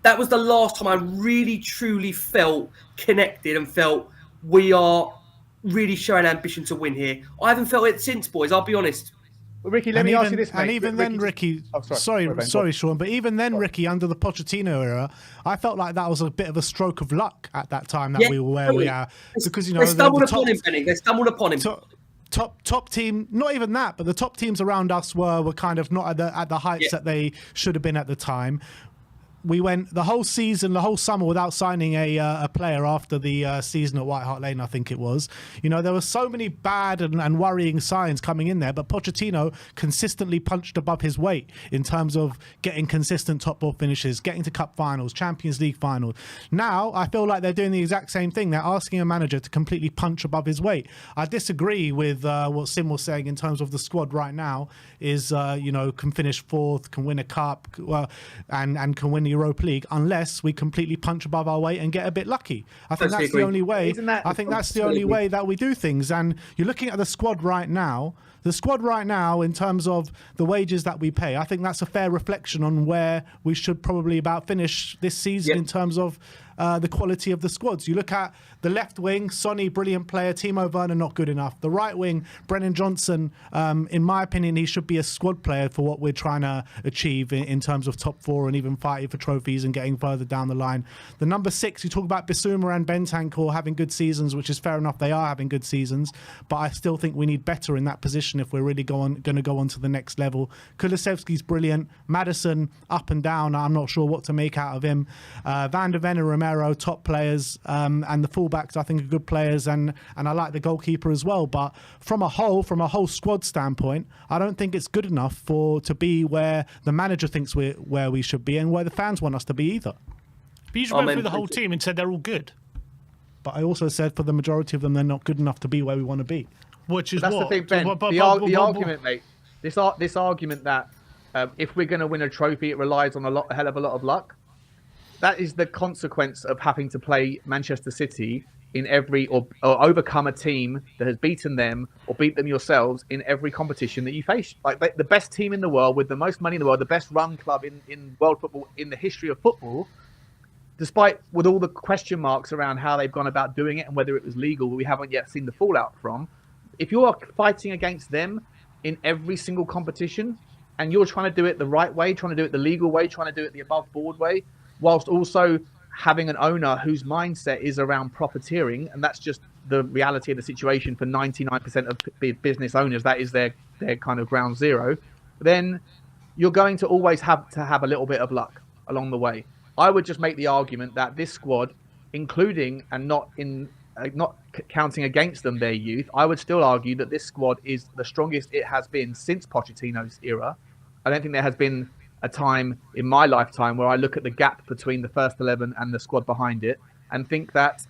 That was the last time I really, truly felt connected and felt we are really showing ambition to win here. I haven't felt it since, boys. I'll be honest. Well, Ricky, let me ask you this, mate. And even then, Ricky, sorry, Sean, but even then, Ricky, under the Pochettino era, I felt like that was a bit of a stroke of luck at that time that we were where we are. Because, they stumbled upon him, Benny. They stumbled upon him. Top team, not even that, but the top teams around us were kind of not at the heights that they should have been at the time. We went the whole season, the whole summer without signing a player after the season at White Hart Lane, I think it was. There were so many bad and worrying signs coming in there, but Pochettino consistently punched above his weight in terms of getting consistent top four finishes, getting to cup finals, Champions League finals. Now, I feel like they're doing the exact same thing. They're asking a manager to completely punch above his weight. I disagree with what Sim was saying in terms of the squad right now is, can finish fourth, can win a cup, and can win the Europa League unless we completely punch above our weight and get a bit lucky. I think that's the only way. I think that's the only way that we do things. And you're looking at the squad right now. The squad right now, in terms of the wages that we pay, I think that's a fair reflection on where we should probably about finish this season in terms of the quality of the squads. You look at the left wing, Sonny, brilliant player, Timo Werner, not good enough. The right wing, Brennan Johnson, in my opinion, he should be a squad player for what we're trying to achieve in terms of top four and even fighting for trophies and getting further down the line. The number 6, you talk about Bissouma and Bentancur having good seasons, which is fair enough, they are having good seasons, but I still think we need better in that position if we're really going to go on to the next level. Kulusevski's brilliant. Maddison, up and down. I'm not sure what to make out of him. Van der Ven and Romero, top players, and the fullbacks I think are good players, and I like the goalkeeper as well. But from a whole squad standpoint, I don't think it's good enough to be where the manager thinks where we should be and where the fans want us to be either. But you just went through the whole team and said they're all good. But I also said for the majority of them, they're not good enough to be where we want to be. Which is that's what? The thing, Ben. The argument, mate. This argument that if we're going to win a trophy, it relies on a hell of a lot of luck. That is the consequence of having to play Manchester City in every or overcome a team that has beaten them or beat them yourselves in every competition that you face. Like the best team in the world with the most money in the world, the best run club in world football, in the history of football, despite with all the question marks around how they've gone about doing it and whether it was legal, we haven't yet seen the fallout from. If you're fighting against them in every single competition and you're trying to do it the right way, trying to do it the legal way, trying to do it the above board way, whilst also having an owner whose mindset is around profiteering, and that's just the reality of the situation for 99% of business owners, that is their kind of ground zero, then you're going to always have to have a little bit of luck along the way. I would just make the argument that this squad, including and not counting against them their youth, I would still argue that this squad is the strongest it has been since Pochettino's era. I don't think there has been a time in my lifetime where I look at the gap between the first 11 and the squad behind it and think that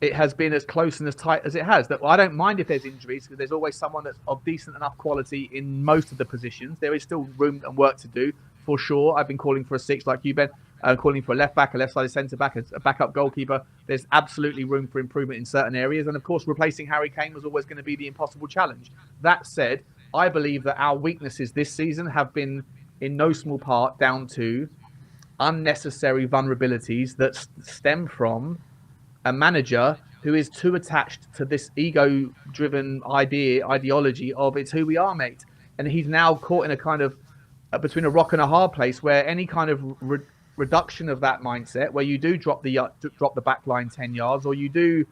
it has been as close and as tight as it has. That I don't mind if there's injuries, because there's always someone that's of decent enough quality in most of the positions. There is still room and work to do, for sure. I've been calling for a 6 like you, Ben. Calling for a left back, a left-sided centre-back, a backup goalkeeper. There's absolutely room for improvement in certain areas. And, of course, replacing Harry Kane was always going to be the impossible challenge. That said, I believe that our weaknesses this season have been in no small part down to unnecessary vulnerabilities that stem from a manager who is too attached to this ego-driven ideology of it's who we are, mate. And he's now caught in a kind of between a rock and a hard place where any kind of reduction of that mindset, where you do drop the back line 10 yards, or you do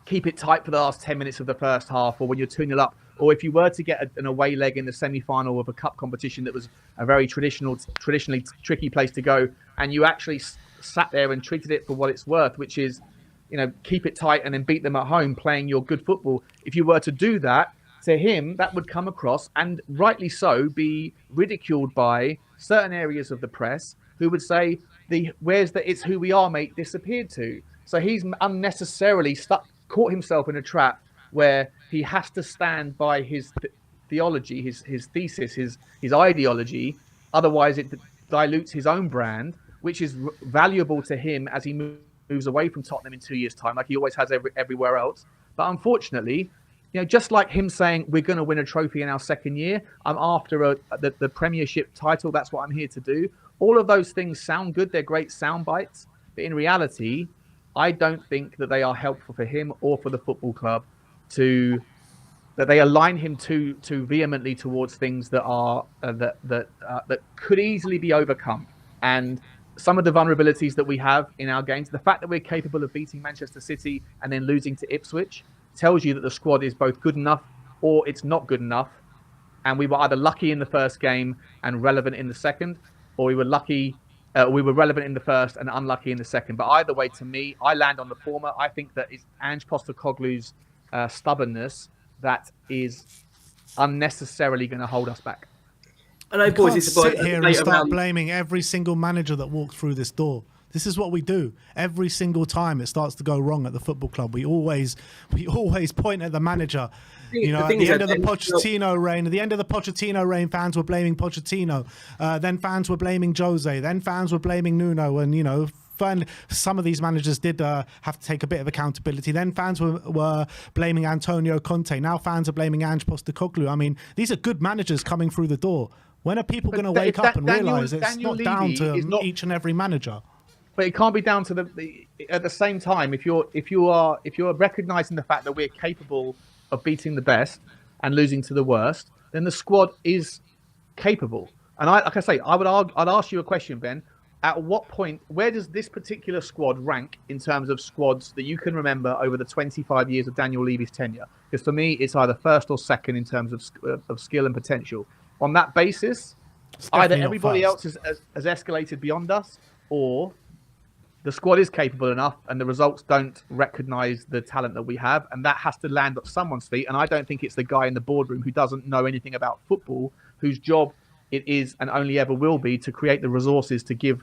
keep it tight for the last 10 minutes of the first half, or when you're 2-0 up, or if you were to get an away leg in the semi-final of a cup competition that was a very traditionally tricky place to go, and you actually sat there and treated it for what it's worth, which is, keep it tight and then beat them at home playing your good football. If you were to do that, to him, that would come across, and rightly so, be ridiculed by certain areas of the press who would say, where's the it's who we are, mate, disappeared to? So he's unnecessarily caught himself in a trap where he has to stand by his theology, his thesis, his ideology. Otherwise, it dilutes his own brand, which is valuable to him as he moves away from Tottenham in 2 years' time, like he always has everywhere else. But unfortunately, just like him saying we're going to win a trophy in our second year, I'm after the Premiership title, that's what I'm here to do. All of those things sound good, they're great sound bites, but in reality, I don't think that they are helpful for him or for the football club that they align him too vehemently towards things that are that could easily be overcome. And some of the vulnerabilities that we have in our games, the fact that we're capable of beating Manchester City and then losing to Ipswich, tells you that the squad is both good enough or it's not good enough. And we were either lucky in the first game and relevant in the second, or we were relevant in the first and unlucky in the second. But either way, to me, I land on the former. I think that it's Ange Postecoglou's stubbornness that is unnecessarily going to hold us back. I know, boys, it's sit here and start blaming every single manager that walked through this door. This is what we do every single time it starts to go wrong at the football club. We always point at the manager. At the end of the Pochettino reign, fans were blaming Pochettino. Then fans were blaming Jose. Then fans were blaming Nuno. And some of these managers did have to take a bit of accountability. Then fans were blaming Antonio Conte. Now fans are blaming Ange Postecoglou. I mean, these are good managers coming through the door. When are people going to wake up and realise it's not down to each and every manager? But it can't be down to at the same time, if you're recognizing the fact that we're capable of beating the best and losing to the worst, then the squad is capable. And like I say, I'd ask you a question, Ben. At what point, where does this particular squad rank in terms of squads that you can remember over the 25 years of Daniel Levy's tenure? Because for me, it's either first or second in terms of skill and potential. On that basis, either everybody else has escalated beyond us, or the squad is capable enough and the results don't recognize the talent that we have, and that has to land at someone's feet. And I don't think it's the guy in the boardroom who doesn't know anything about football, whose job it is and only ever will be to create the resources to give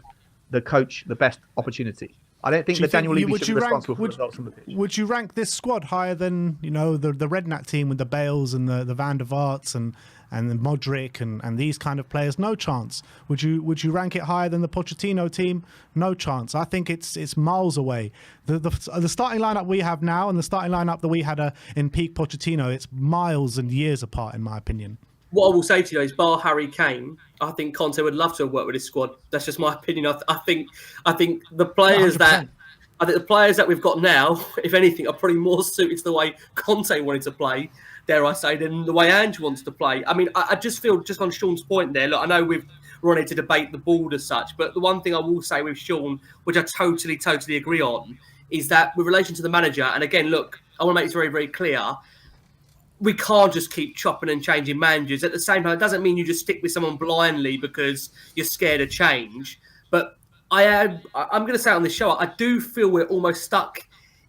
the coach the best opportunity. I don't think that Daniel Levy should be responsible for results on the pitch. Would you rank this squad higher than, you know, the Redknapp team with the Bales and the Van der Vaarts and the Modric and these kind of players? No chance. Would you rank it higher than the Pochettino team? No chance. I think it's miles away. The starting lineup we have now and the starting lineup that we had in peak Pochettino, it's miles and years apart, in my opinion. What I will say to you is, bar Harry Kane, I think Conte would love to have worked with his squad. That's just my opinion. I think the players 100%. I think the players that we've got now, if anything, are probably more suited to the way Conte wanted to play, dare I say, than the way Ange wants to play. I mean, I just feel, just on Sean's point there, look, I know we're on here to debate the board as such, but the one thing I will say with Sean, which I totally agree on, is that with relation to the manager, and again, look, I want to make this very, very clear, we can't just keep chopping and changing managers. At the same time, it doesn't mean you just stick with someone blindly because you're scared of change. But I'm going to say on this show, I do feel we're almost stuck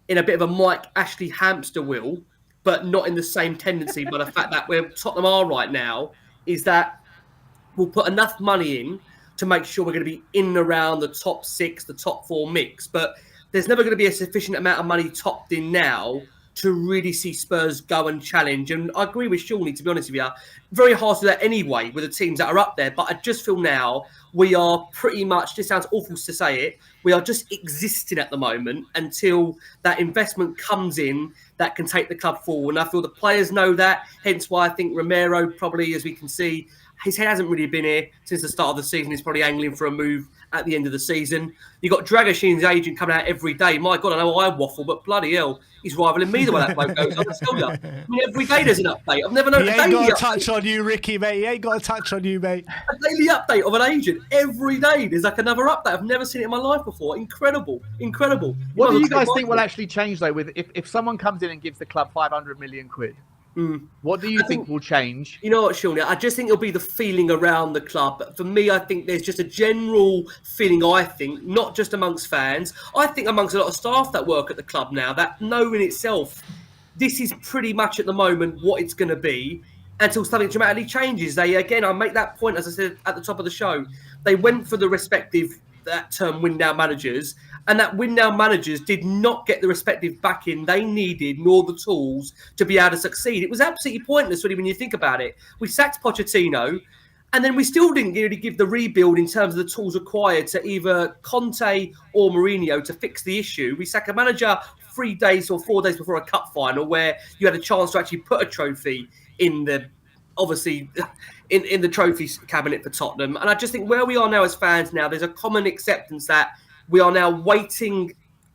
in a bit of a Mike Ashley hamster wheel, but not in the same tendency. But the fact that where Tottenham are right now is that we'll put enough money in to make sure we're going to be in and around the top 6, the top 4 mix. But there's never going to be a sufficient amount of money topped in now to really see Spurs go and challenge. And I agree with Shawnee, to be honest with you. Very hard to do that anyway with the teams that are up there. But I just feel now we are pretty much, this sounds awful to say it, we are just existing at the moment until that investment comes in that can take the club forward. And I feel the players know that, hence why I think Romero probably, as we can see, his head hasn't really been here since the start of the season. He's probably angling for a move at the end of the season. You've got Dragashin's agent coming out every day. My God, I know I waffle, but bloody hell, he's rivaling me the way that bloke goes. I'll tell you. I mean, every day there's an update. I've never known he a ain't daily got a update. touch on you, Ricky, mate. He ain't got a touch on you, mate. A daily update of an agent. Every day there's like another update. I've never seen it in my life before. Incredible. What do you guys think will actually change, though, with if someone comes in and gives the club 500 million quid? What do you think will change? You know what, Sean? I just think it'll be the feeling around the club. But for me, I think there's just a general feeling, not just amongst fans, I think amongst a lot of staff that work at the club now, that know in itself, this is pretty much at the moment what it's going to be until something dramatically changes. I make that point, as I said at the top of the show, they went for the respective, that term, win-now managers, and that win-now managers did not get the respective backing they needed nor the tools to be able to succeed. It was absolutely pointless, really, when you think about it. We sacked Pochettino, and then we still didn't really give the rebuild in terms of the tools required to either Conte or Mourinho to fix the issue. We sack a manager 3 days or 4 days before a cup final where you had a chance to actually put a trophy in the, obviously, in the trophies cabinet for Tottenham. And I just think where we are now as fans now, there's a common acceptance that we are now waiting,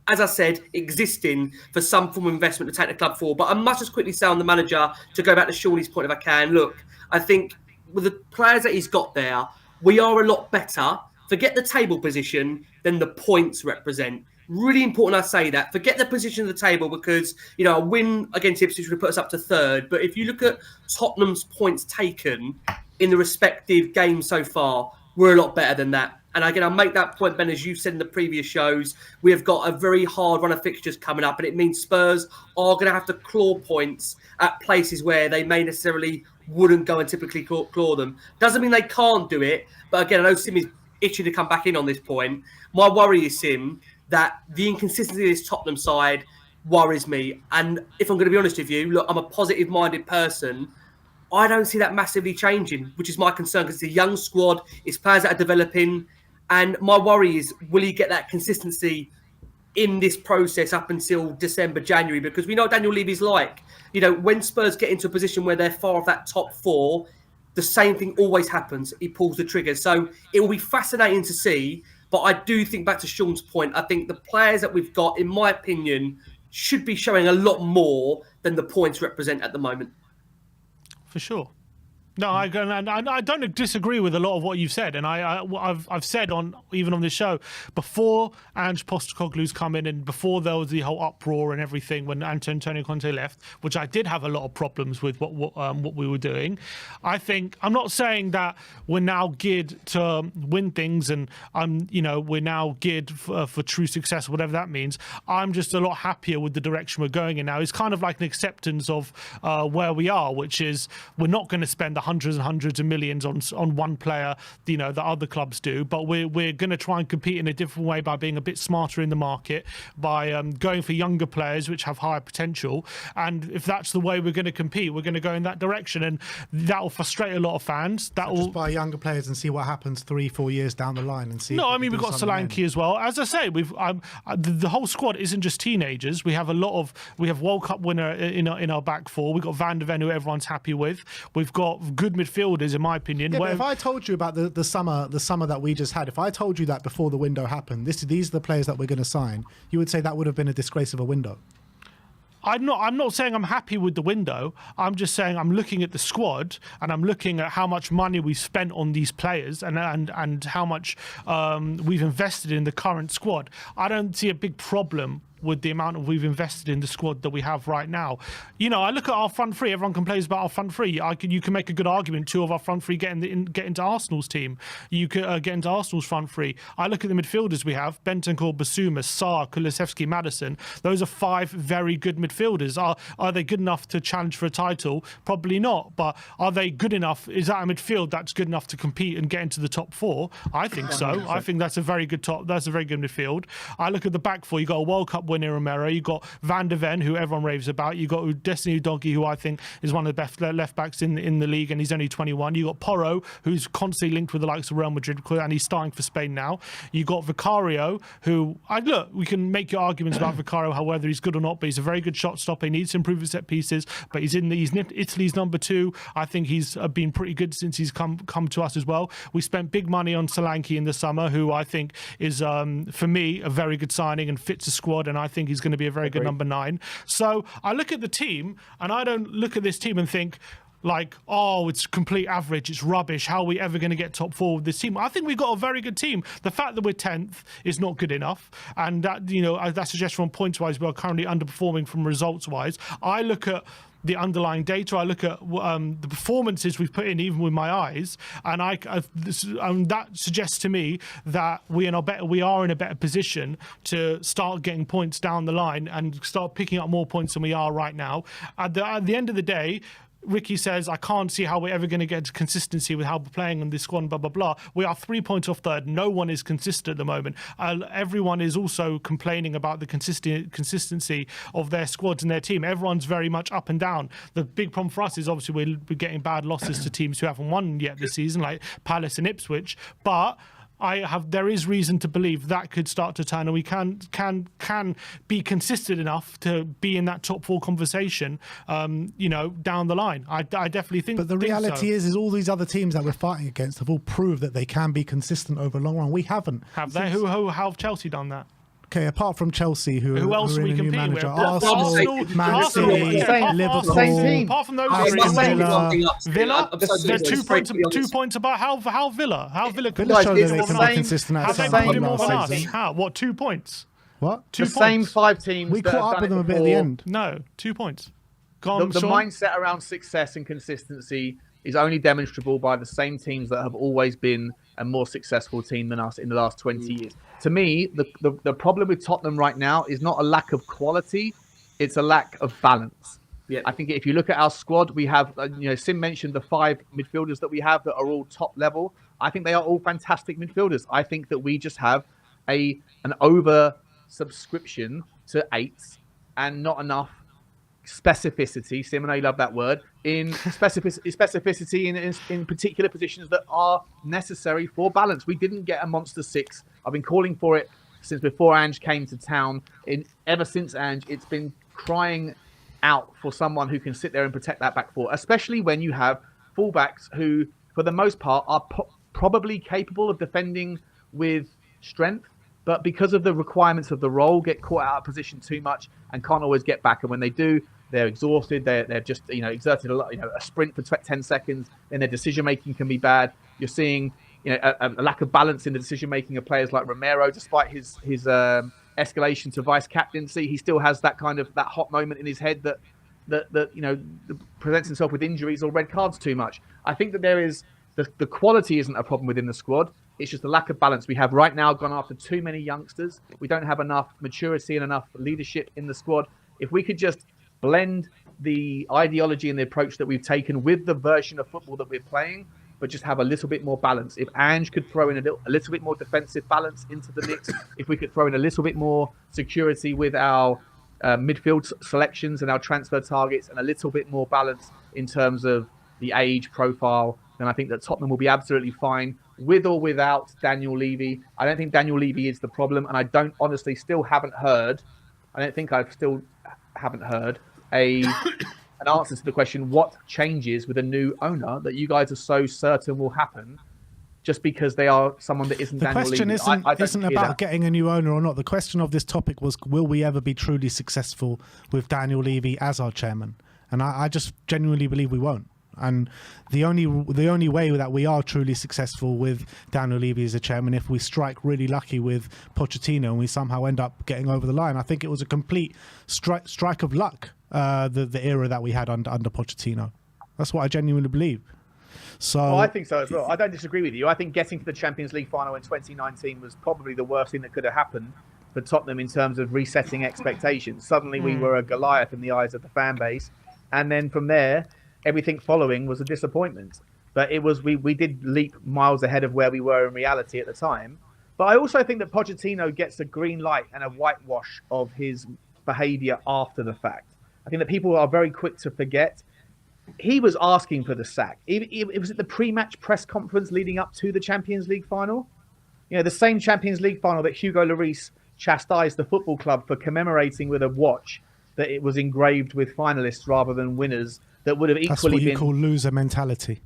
as I said, existing for some form of investment to take the club forward. But I must just quickly say on the manager, to go back to Shawnee's point if I can, look, I think with the players that he's got there, we are a lot better. Forget the table position than the points represent. Really important I say that. Forget the position of the table because, you know, a win against Ipswich would put us up to 3rd. But if you look at Tottenham's points taken in the respective games so far, we're a lot better than that. And again, I'll make that point, Ben, as you said in the previous shows, we have got a very hard run of fixtures coming up, and it means Spurs are going to have to claw points at places where they may necessarily wouldn't go and typically claw them. Doesn't mean they can't do it, but again, I know Sim is itching to come back in on this point. My worry is, Sim, that the inconsistency of this Tottenham side worries me. And if I'm going to be honest with you, look, I'm a positive-minded person. I don't see that massively changing, which is my concern because it's a young squad, it's players that are developing. And my worry is, will he get that consistency in this process up until December, January? Because we know what Daniel Levy's like. You know, when Spurs get into a position where they're far off that top 4, the same thing always happens. He pulls the trigger. So it will be fascinating to see But I do think, back to Sean's point, I think the players that we've got, in my opinion, should be showing a lot more than the points represent at the moment. For sure. No, I don't disagree with a lot of what you've said, and I've said even on this show before Ange Postecoglou's come in and before there was the whole uproar and everything when Antonio Conte left, which I did have a lot of problems with what we were doing. I think I'm not saying that we're now geared to win things and we're now geared for true success, whatever that means. I'm just a lot happier with the direction we're going in now. It's kind of like an acceptance of where we are, which is we're not going to spend hundreds and hundreds of millions on one player, that other clubs do, but we're going to try and compete in a different way by being a bit smarter in the market, by going for younger players which have higher potential. And if that's the way we're going to compete, we're going to go in that direction, and that will frustrate a lot of fans. That will just buy younger players and see what happens 3-4 years down the line and see. No, I mean, we've got Solanke as well. As I say, the whole squad isn't just teenagers. We have World Cup winner in our back four. We've got Van de Ven, who everyone's happy with. We've got good midfielders, in my opinion. Yeah, but if I told you about the summer that we just had, if I told you that before the window happened, these are the players that we're going to sign, you would say that would have been a disgrace of a window. I'm not saying I'm happy with the window. I'm just saying I'm looking at the squad and I'm looking at how much money we've spent on these players and how much we've invested in the current squad. I don't see a big problem with the amount we've invested in the squad that we have right now. I look at our front three. Everyone complains about our front three. You can make a good argument. Two of our front three get into Arsenal's team. You could get into Arsenal's front three. I look at the midfielders we have: Bentancur, Basuma, Sarr, Kulusevski, Maddison. Those are 5 very good midfielders. Are they good enough to challenge for a title? Probably not. But are they good enough? Is that a midfield that's good enough to compete and get into the top 4? I think so. 100%. I think that's a very good midfield. I look at the back four. You got a World Cup winner, Romero. You got Van de Ven, who everyone raves about. You got Destiny Udogie, who I think is one of the best left backs in the league, and he's only 21. You got Porro, who's constantly linked with the likes of Real Madrid, and he's starting for Spain now. You got Vicario, who we can make your arguments about Vicario, whether he's good or not, but he's a very good shot stopper. He needs to improve his set pieces, but he's Italy's number 2. I think he's been pretty good since he's come to us as well. We spent big money on Solanke in the summer, who I think is for me a very good signing and fits the squad, and I think he's going to be a very good number 9. So I look at the team, and I don't look at this team and think like, oh, it's complete average, it's rubbish, how are we ever going to get top 4 with this team? I think we've got a very good team. The fact that we're 10th is not good enough, and that that suggests from points wise we're currently underperforming from results wise. I look at the underlying data. I look at the performances we've put in, even with my eyes, and that suggests to me that we are in a better position to start getting points down the line and start picking up more points than we are right now. At the end of the day, Ricky says, I can't see how we're ever going to get consistency with how we're playing on this squad, blah, blah, blah. We are 3 points off third. No one is consistent at the moment. Everyone is also complaining about the consistency of their squads and their team. Everyone's very much up and down. The big problem for us is obviously we're getting bad losses to teams who haven't won yet this season, like Palace and Ipswich. But there is reason to believe that could start to turn, and we can be consistent enough to be in that top 4 conversation, down the line. I definitely think. But the reality is all these other teams that we're fighting against have all proved that they can be consistent over long run. We haven't. Have they? How have Chelsea done that? Okay, apart from Chelsea, who else are we competing with? Arsenal, Man City, Liverpool, same team. Apart from those Villa, they're 2 points about how Villa show that they can be consistent have they outside put more than last us? season. How? What? 2 points? What? The same 5 teams. We caught up with them a bit at the end. No, 2 points. The mindset around success and consistency is only demonstrable by the same teams that have always been a more successful team than us in the last 20 years. To me, the problem with Tottenham right now is not a lack of quality, it's a lack of balance. Yeah. I think if you look at our squad, we have, Sim mentioned the 5 midfielders that we have that are all top level. I think they are all fantastic midfielders. I think that we just have an over subscription to 8s and not enough specificity. Sim, and I love that word, in specificity in particular positions that are necessary for balance. We didn't get a monster 6. I've been calling for it since before Ange came to town. Ever since Ange, it's been crying out for someone who can sit there and protect that back 4, especially when you have fullbacks who, for the most part, are probably capable of defending with strength, but because of the requirements of the role, get caught out of position too much and can't always get back. And when they do, they're exhausted. They're just exerted a lot. A sprint for 10 seconds, then their decision making can be bad. You're seeing a lack of balance in the decision making of players like Romero, despite his escalation to vice captaincy. He still has that kind of that hot moment in his head that presents himself with injuries or red cards too much. I think that there is the quality isn't a problem within the squad. It's just the lack of balance. We have right now gone after too many youngsters. We don't have enough maturity and enough leadership in the squad. If we could just blend the ideology and the approach that we've taken with the version of football that we're playing, but just have a little bit more balance. If Ange could throw in a little bit more defensive balance into the mix, if we could throw in a little bit more security with our midfield selections and our transfer targets, and a little bit more balance in terms of the age profile, then I think that Tottenham will be absolutely fine with or without Daniel Levy. I don't think Daniel Levy is the problem, and I don't honestly haven't heard an answer to the question, what changes with a new owner that you guys are so certain will happen just because they are someone that isn't Daniel Levy? The question isn't about getting a new owner or not. The question of this topic was, will we ever be truly successful with Daniel Levy as our chairman? And I just genuinely believe we won't. And the only way that we are truly successful with Daniel Levy as a chairman, if we strike really lucky with Pochettino and we somehow end up getting over the line. I think it was a complete strike of luck, the era that we had under Pochettino. That's what I genuinely believe. So I think so as well. I don't disagree with you. I think getting to the Champions League final in 2019 was probably the worst thing that could have happened for Tottenham in terms of resetting expectations. Suddenly we were a Goliath in the eyes of the fan base. And then from there, everything following was a disappointment. But it was we did leap miles ahead of where we were in reality at the time. But I also think that Pochettino gets a green light and a whitewash of his behaviour after the fact. I think that people are very quick to forget. He was asking for the sack. It was at the pre-match press conference leading up to the Champions League final. The same Champions League final that Hugo Lloris chastised the football club for commemorating with a watch that it was engraved with finalists rather than winners that would have equally been... That's what you call loser mentality.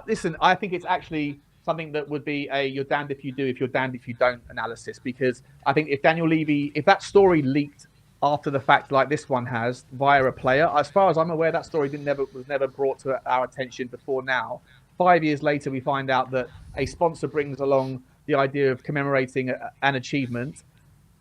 Listen, I think it's actually something that would be a you're damned if you do, if you're damned if you don't analysis, because I think if Daniel Levy, if that story leaked after the fact like this one has via a player, as far as I'm aware, that story was never brought to our attention before now. 5 years later, we find out that a sponsor brings along the idea of commemorating an achievement,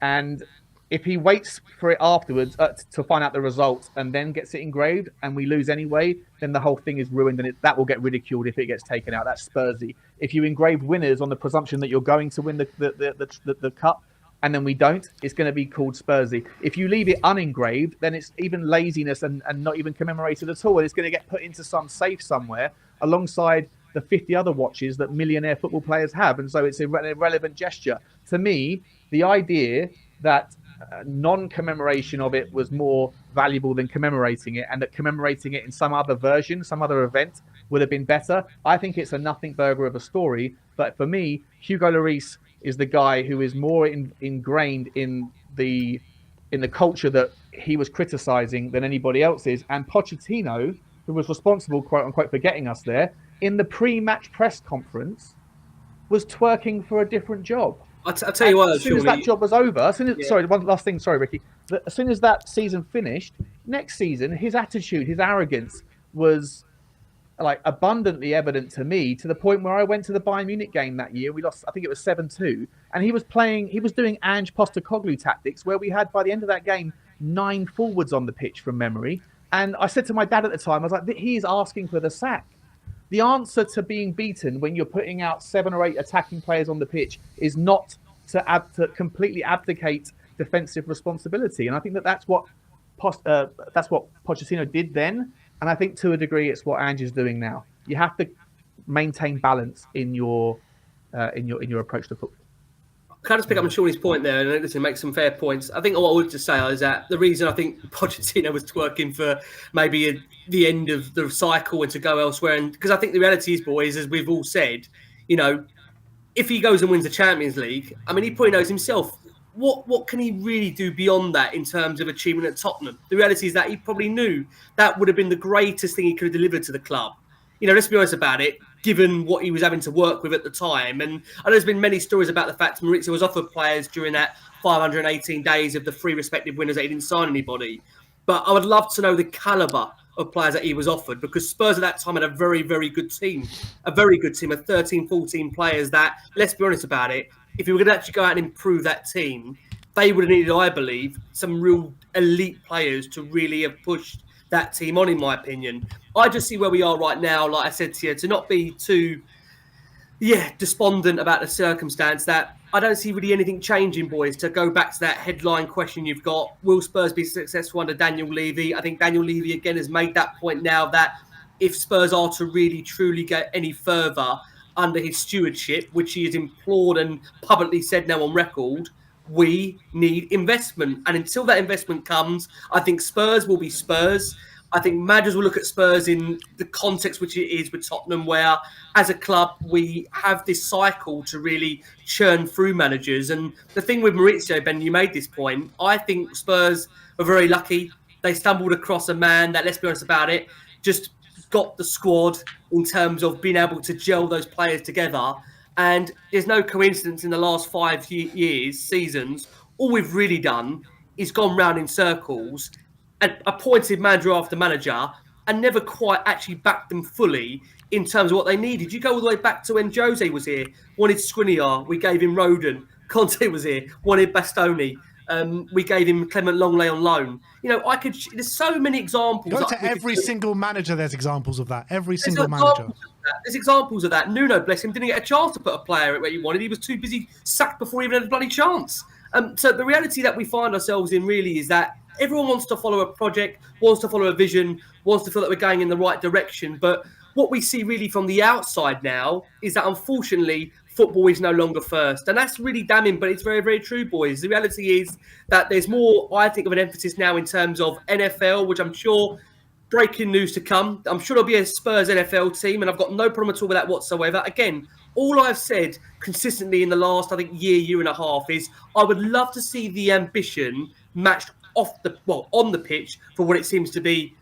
and if he waits for it afterwards to find out the results and then gets it engraved and we lose anyway, then the whole thing is ruined, and that will get ridiculed if it gets taken out. That's Spursy. If you engrave winners on the presumption that you're going to win the cup and then we don't, it's going to be called Spursy. If you leave it unengraved, then it's even laziness and not even commemorated at all. And it's going to get put into some safe somewhere alongside the 50 other watches that millionaire football players have. And so it's an irrelevant gesture. To me, the idea that non-commemoration of it was more valuable than commemorating it, and that commemorating it in some other version, some other event would have been better. I think it's a nothing burger of a story. But for me, Hugo Lloris is the guy who is more ingrained in the culture that he was criticizing than anybody else is. And Pochettino, who was responsible, quote unquote, for getting us there, in the pre-match press conference, was twerking for a different job. I'll tell you what, as soon as that job was over, sorry, one last thing, sorry, Ricky. As soon as that season finished, next season, his attitude, his arrogance was like abundantly evident to me, to the point where I went to the Bayern Munich game that year. We lost, I think it was 7-2, and he was doing Ange Postecoglou tactics, where we had, by the end of that game, 9 forwards on the pitch from memory. And I said to my dad at the time, I was like, he's asking for the sack. The answer to being beaten when you're putting out 7 or 8 attacking players on the pitch is not to completely abdicate defensive responsibility. And I think that's what Pochettino did then. And I think to a degree, it's what Ange is doing now. You have to maintain balance in your approach to football. Can I just pick up on Shawnee's point there and listen, make some fair points? I think what I would just say is that the reason I think Pochettino was twerking for maybe the end of the cycle and to go elsewhere, and because I think the reality is, boys, as we've all said, if he goes and wins the Champions League, I mean, he probably knows himself. What can he really do beyond that in terms of achievement at Tottenham? The reality is that he probably knew that would have been the greatest thing he could have delivered to the club. Let's be honest about it. given what he was having to work with at the time. And I know there's been many stories about the fact Maurizio was offered players during that 518 days of the three respective winners that he didn't sign anybody. But I would love to know the calibre of players that he was offered, because Spurs at that time had a very, very good team. A very good team of 13, 14 players that, let's be honest about it, if he were going to actually go out and improve that team, they would have needed, I believe, some real elite players to really have pushed that team on, in my opinion. I just see where we are right now, like I said to you, to not be too despondent about the circumstance, that I don't see really anything changing, boys. To go back to that headline question you've got, will Spurs be successful under Daniel Levy? I think Daniel Levy, again, has made that point now that if Spurs are to really, truly get any further under his stewardship, which he has implored and publicly said now on record, we need investment. And until that investment comes, I think Spurs will be Spurs. I think managers will look at Spurs in the context which it is with Tottenham, where as a club, we have this cycle to really churn through managers. And the thing with Maurizio, Ben, you made this point, I think Spurs were very lucky. They stumbled across a man that, let's be honest about it, just got the squad in terms of being able to gel those players together. And there's no coincidence in the last 5 seasons, all we've really done is gone round in circles and appointed manager after manager and never quite actually backed them fully in terms of what they needed. You go all the way back to when Jose was here, wanted Skriniar, we gave him Rodon. Conte was here, wanted Bastoni. We gave him Clement Longley on loan. There's so many examples. Go to every single manager, there's examples of that. Every single manager. There's examples of that. Nuno, bless him, didn't get a chance to put a player where he wanted. He was too busy sacked before he even had a bloody chance. So the reality that we find ourselves in really is that everyone wants to follow a project, wants to follow a vision, wants to feel that we're going in the right direction. But what we see really from the outside now is that, unfortunately, football is no longer first. And that's really damning, but it's very, very true, boys. The reality is that there's more, I think, of an emphasis now in terms of NFL, which I'm sure, breaking news to come, I'm sure there'll be a Spurs NFL team, and I've got no problem at all with that whatsoever. Again, all I've said consistently in the last, I think, year and a half is I would love to see the ambition matched on the pitch for what it seems to be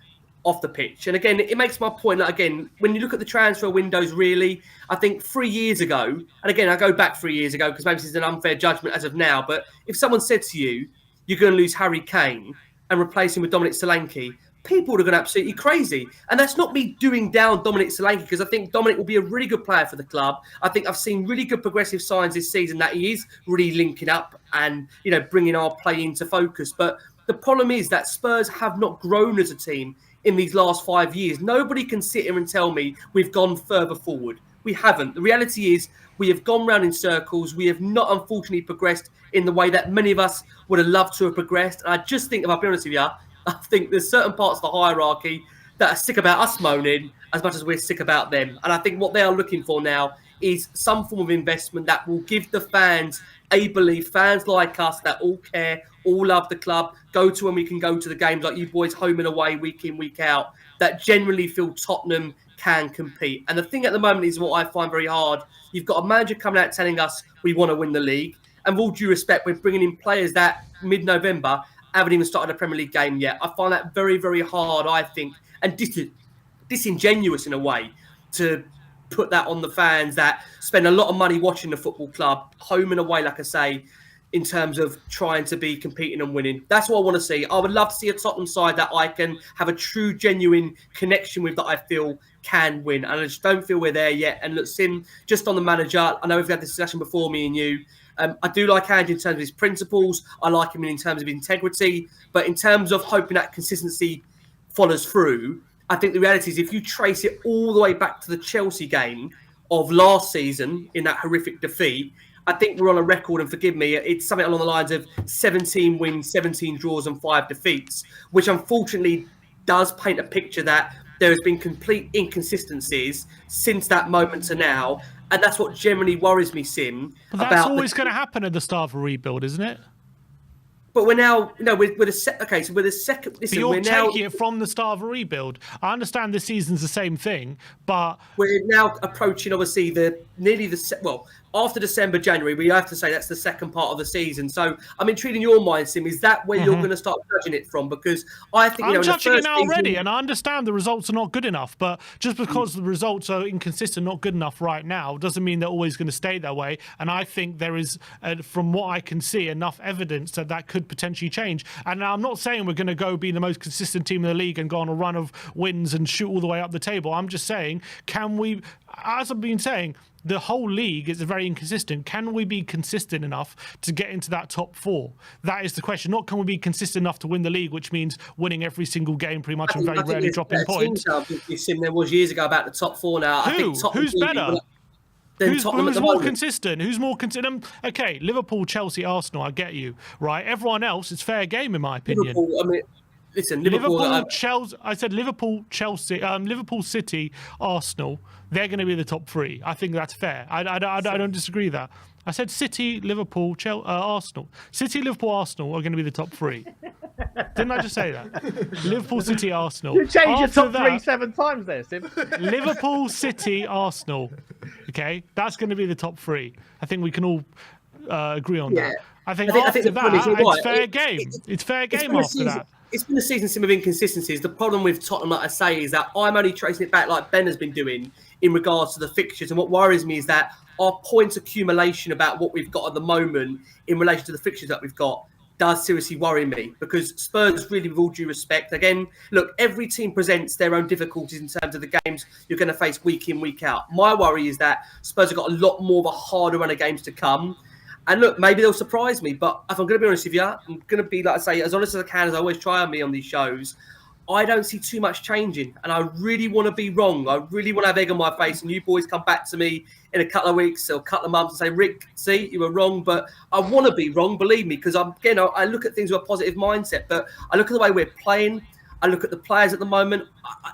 off the pitch. And again, it makes my point that, again, when you look at the transfer windows, really, I think 3 years ago, and again, I go back 3 years ago because maybe this is an unfair judgment as of now, but if someone said to you, you're going to lose Harry Kane and replace him with Dominic Solanke, people would have gone absolutely crazy. And that's not me doing down Dominic Solanke, because I think Dominic will be a really good player for the club. I think I've seen really good progressive signs this season that he is really linking up and, bringing our play into focus. But the problem is that Spurs have not grown as a team in these last 5 years. Nobody can sit here and tell me we've gone further forward. We haven't. The reality is we have gone round in circles. We have not, unfortunately, progressed in the way that many of us would have loved to have progressed. And I just think, if I'll be honest with you, I think there's certain parts of the hierarchy that are sick about us moaning as much as we're sick about them. And I think what they are looking for now is some form of investment that will give the fans a belief, fans like us that all care, all love the club, go to when we can go to the games like you boys home and away, week in, week out, that generally feel Tottenham can compete. And the thing at the moment is what I find very hard. You've got a manager coming out telling us we want to win the league. And with all due respect, we're bringing in players that mid-November haven't even started a Premier League game yet. I find that very, very hard, I think, and disingenuous in a way to put that on the fans that spend a lot of money watching the football club, home and away, like I say, in terms of trying to be competing and winning. That's what I want to see. I would love to see a Tottenham side that I can have a true, genuine connection with, that I feel can win. And I just don't feel we're there yet. And look, Sim, just on the manager, I know we've had this discussion before, me and you. I do like Andy in terms of his principles. I like him in terms of integrity. But in terms of hoping that consistency follows through, I think the reality is if you trace it all the way back to the Chelsea game of last season in that horrific defeat, I think we're on a record, and forgive me, it's something along the lines of 17 wins, 17 draws and 5 defeats, which unfortunately does paint a picture that there has been complete inconsistencies since that moment to now. And that's what generally worries me, Sim. But that's always going to happen at the start of a rebuild, isn't it? But we're now, we're the second. Okay, so we're the second. Listen, but you're taking it from the start of a rebuild. I understand this season's the same thing, but we're now approaching, obviously, after December, January, we have to say that's the second part of the season. So I'm intrigued in your mind, Sim. Is that where you're going to start judging it from? Because I think I'm in the judging first it now season, already, and I understand the results are not good enough. But just because the results are inconsistent, not good enough right now, doesn't mean they're always going to stay that way. And I think there is, from what I can see, enough evidence that that could potentially change. And I'm not saying we're going to go be the most consistent team in the league and go on a run of wins and shoot all the way up the table. I'm just saying, can we, as I've been saying, the whole league is very inconsistent. Can we be consistent enough to get into that top 4? That is the question. Not can we be consistent enough to win the league, which means winning every single game pretty much and very rarely dropping points. Sim, there was years ago about the top 4 now. Who? I think Tottenham Who's better? Who's more consistent? Who's more consistent? Okay, Liverpool, Chelsea, Arsenal, I get you, right? Everyone else, it's fair game in my opinion. Liverpool, I mean, listen, Liverpool, Chelsea. I said Liverpool, Chelsea, Liverpool, City, Arsenal. They're going to be the top 3. I think that's fair. I don't disagree with that. I said City, Liverpool, Arsenal. City, Liverpool, Arsenal are going to be the top 3. Didn't I just say that? Liverpool, City, Arsenal. You changed your top 3 7 times there, Sim. Liverpool, City, Arsenal. Okay, that's going to be the top 3. I think we can all agree on that. I think after that, it's fair game. It's fair game after that. It's been a season, Sim, of inconsistencies. The problem with Tottenham, like I say, is that I'm only tracing it back like Ben has been doing in regards to the fixtures. And what worries me is that our points accumulation about what we've got at the moment in relation to the fixtures that we've got does seriously worry me, because Spurs, really, with all due respect, again, look, every team presents their own difficulties in terms of the games you're going to face week in, week out. My worry is that Spurs have got a lot more of a harder run of games to come. And look, maybe they'll surprise me, but if I'm going to be honest with you, I'm going to be, like I say, as honest as I can, as I always try on me on these shows. I don't see too much changing, and I really want to be wrong. I really want to have egg on my face, and you boys come back to me in a couple of weeks or a couple of months and say, Rick, see, you were wrong, but I want to be wrong, believe me, because I look at things with a positive mindset, but I look at the way we're playing. I look at the players at the moment.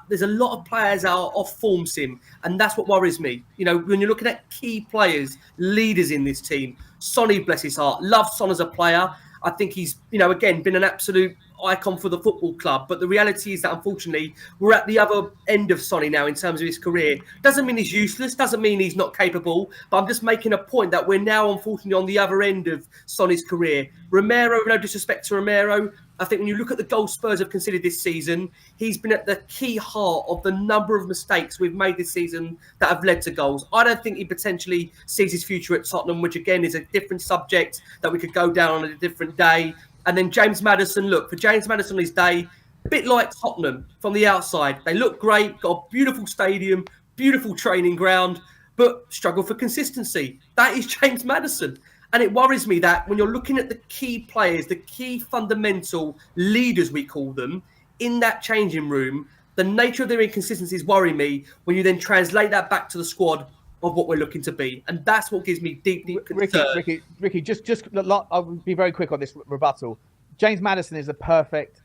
There's a lot of players that are off form, Sim, and that's what worries me. You know, when you're looking at key players, leaders in this team, Sonny, bless his heart, love Son as a player. I think he's, again, been an absolute icon for the football club. But the reality is that, unfortunately, we're at the other end of Sonny now in terms of his career. Doesn't mean he's useless. Doesn't mean he's not capable. But I'm just making a point that we're now, unfortunately, on the other end of Sonny's career. Romero, no disrespect to Romero, I think when you look at the goals Spurs have considered this season, he's been at the key heart of the number of mistakes we've made this season that have led to goals. I don't think he potentially sees his future at Tottenham, which again is a different subject that we could go down on a different day. And then James Maddison, look, for James Maddison on his day, a bit like Tottenham from the outside. They look great, got a beautiful stadium, beautiful training ground, but struggle for consistency. That is James Maddison. And it worries me that when you're looking at the key players, the key fundamental leaders, we call them, in that changing room, the nature of their inconsistencies worry me when you then translate that back to the squad of what we're looking to be. And that's what gives me deep concern. Ricky, just I'll be very quick on this rebuttal. James Maddison is a perfect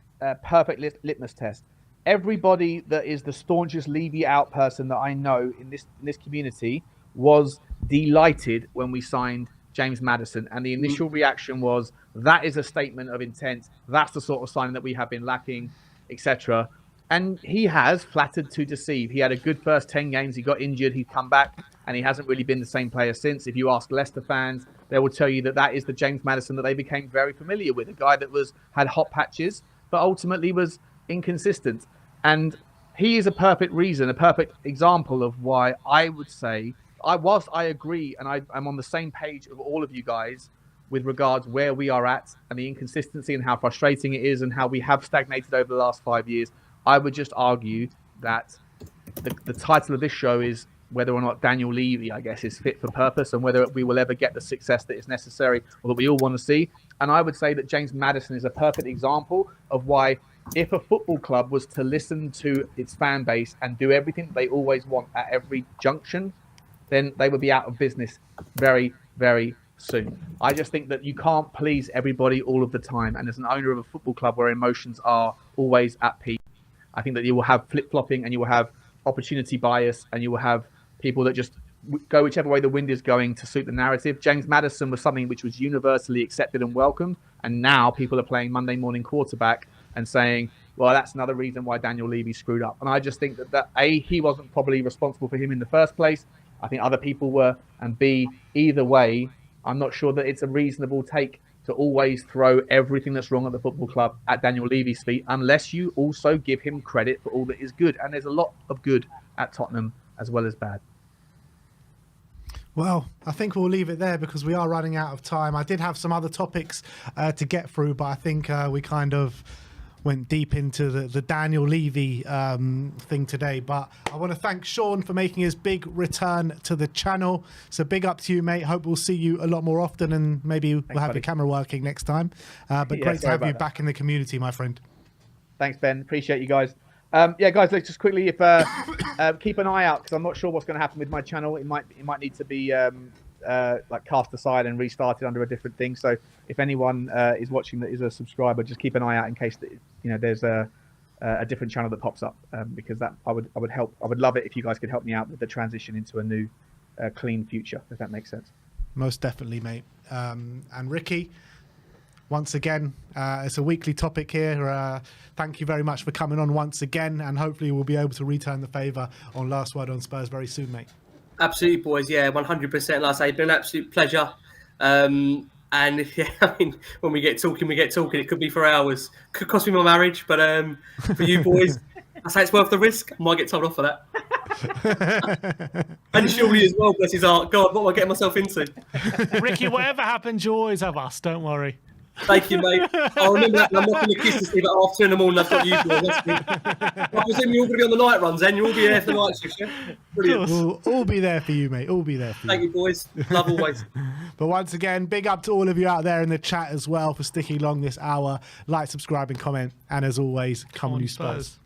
litmus test. Everybody that is the staunchest Levy out person that I know in this community was delighted when we signed James Maddison, and the initial reaction was, that is a statement of intent. That's the sort of signing that we have been lacking, etc. And he has flattered to deceive. He had a good first 10 games. He got injured. He's come back, and he hasn't really been the same player since. If you ask Leicester fans, they will tell you that is the James Maddison that they became very familiar with, a guy that had hot patches, but ultimately was inconsistent. And he is a perfect example of why I would say, I agree, and I'm on the same page of all of you guys with regards where we are at and the inconsistency and how frustrating it is and how we have stagnated over the last 5 years. I would just argue that the title of this show is whether or not Daniel Levy, I guess, is fit for purpose and whether we will ever get the success that is necessary or that we all want to see. And I would say that James Maddison is a perfect example of why, if a football club was to listen to its fan base and do everything they always want at every junction, then they would be out of business very, very soon. I just think that you can't please everybody all of the time. And as an owner of a football club where emotions are always at peak, I think that you will have flip-flopping and you will have opportunity bias and you will have people that just go whichever way the wind is going to suit the narrative. James Maddison was something which was universally accepted and welcomed. And now people are playing Monday morning quarterback and saying, well, that's another reason why Daniel Levy screwed up. And I just think that he wasn't probably responsible for him in the first place. I think other people were. And B, either way, I'm not sure that it's a reasonable take to always throw everything that's wrong at the football club at Daniel Levy's feet, unless you also give him credit for all that is good. And there's a lot of good at Tottenham as well as bad. Well, I think we'll leave it there because we are running out of time. I did have some other topics to get through, but I think we kind of went deep into the Daniel Levy thing today. But I want to thank Sean for making his big return to the channel. So big up to you, mate. Hope we'll see you a lot more often, and maybe we'll have your camera working next time. But great to have you back in the community, my friend. Thanks, Ben. Appreciate you guys. Yeah, guys, let's just quickly keep an eye out, because I'm not sure what's going to happen with my channel. It might need to be like cast aside and restarted under a different thing. So if anyone is watching that is a subscriber, just keep an eye out in case that, there's a different channel that pops up, because that I would love it if you guys could help me out with the transition into a new clean future, if that makes sense. Most definitely, mate. And Ricky, once again, it's a weekly topic here. Thank you very much for coming on once again, and hopefully we'll be able to return the favour on Last Word on Spurs very soon, mate. Absolutely, boys. Yeah, 100%. Like I say, it's been an absolute pleasure. And yeah, I mean, when we get talking, we get talking. It could be for hours. Could cost me my marriage, but for you boys, I say it's worth the risk. I might get told off for that. And surely as well, bless his heart. God, what am I getting myself into? Ricky, whatever happens, you always have us. Don't worry. Thank you, mate. I'll remember that. I'm not going to kiss to sleep at half 2 in the morning. I've got you boys. That's good. I presume you're all going to be on the night runs, then. You'll all be there for the night shift, yeah? Brilliant. We'll all be there for you, mate. All be there for you. Thank you, boys. Love always. But once again, big up to all of you out there in the chat as well for sticking along this hour. Like, subscribe, and comment. And as always, come on, you Spurs.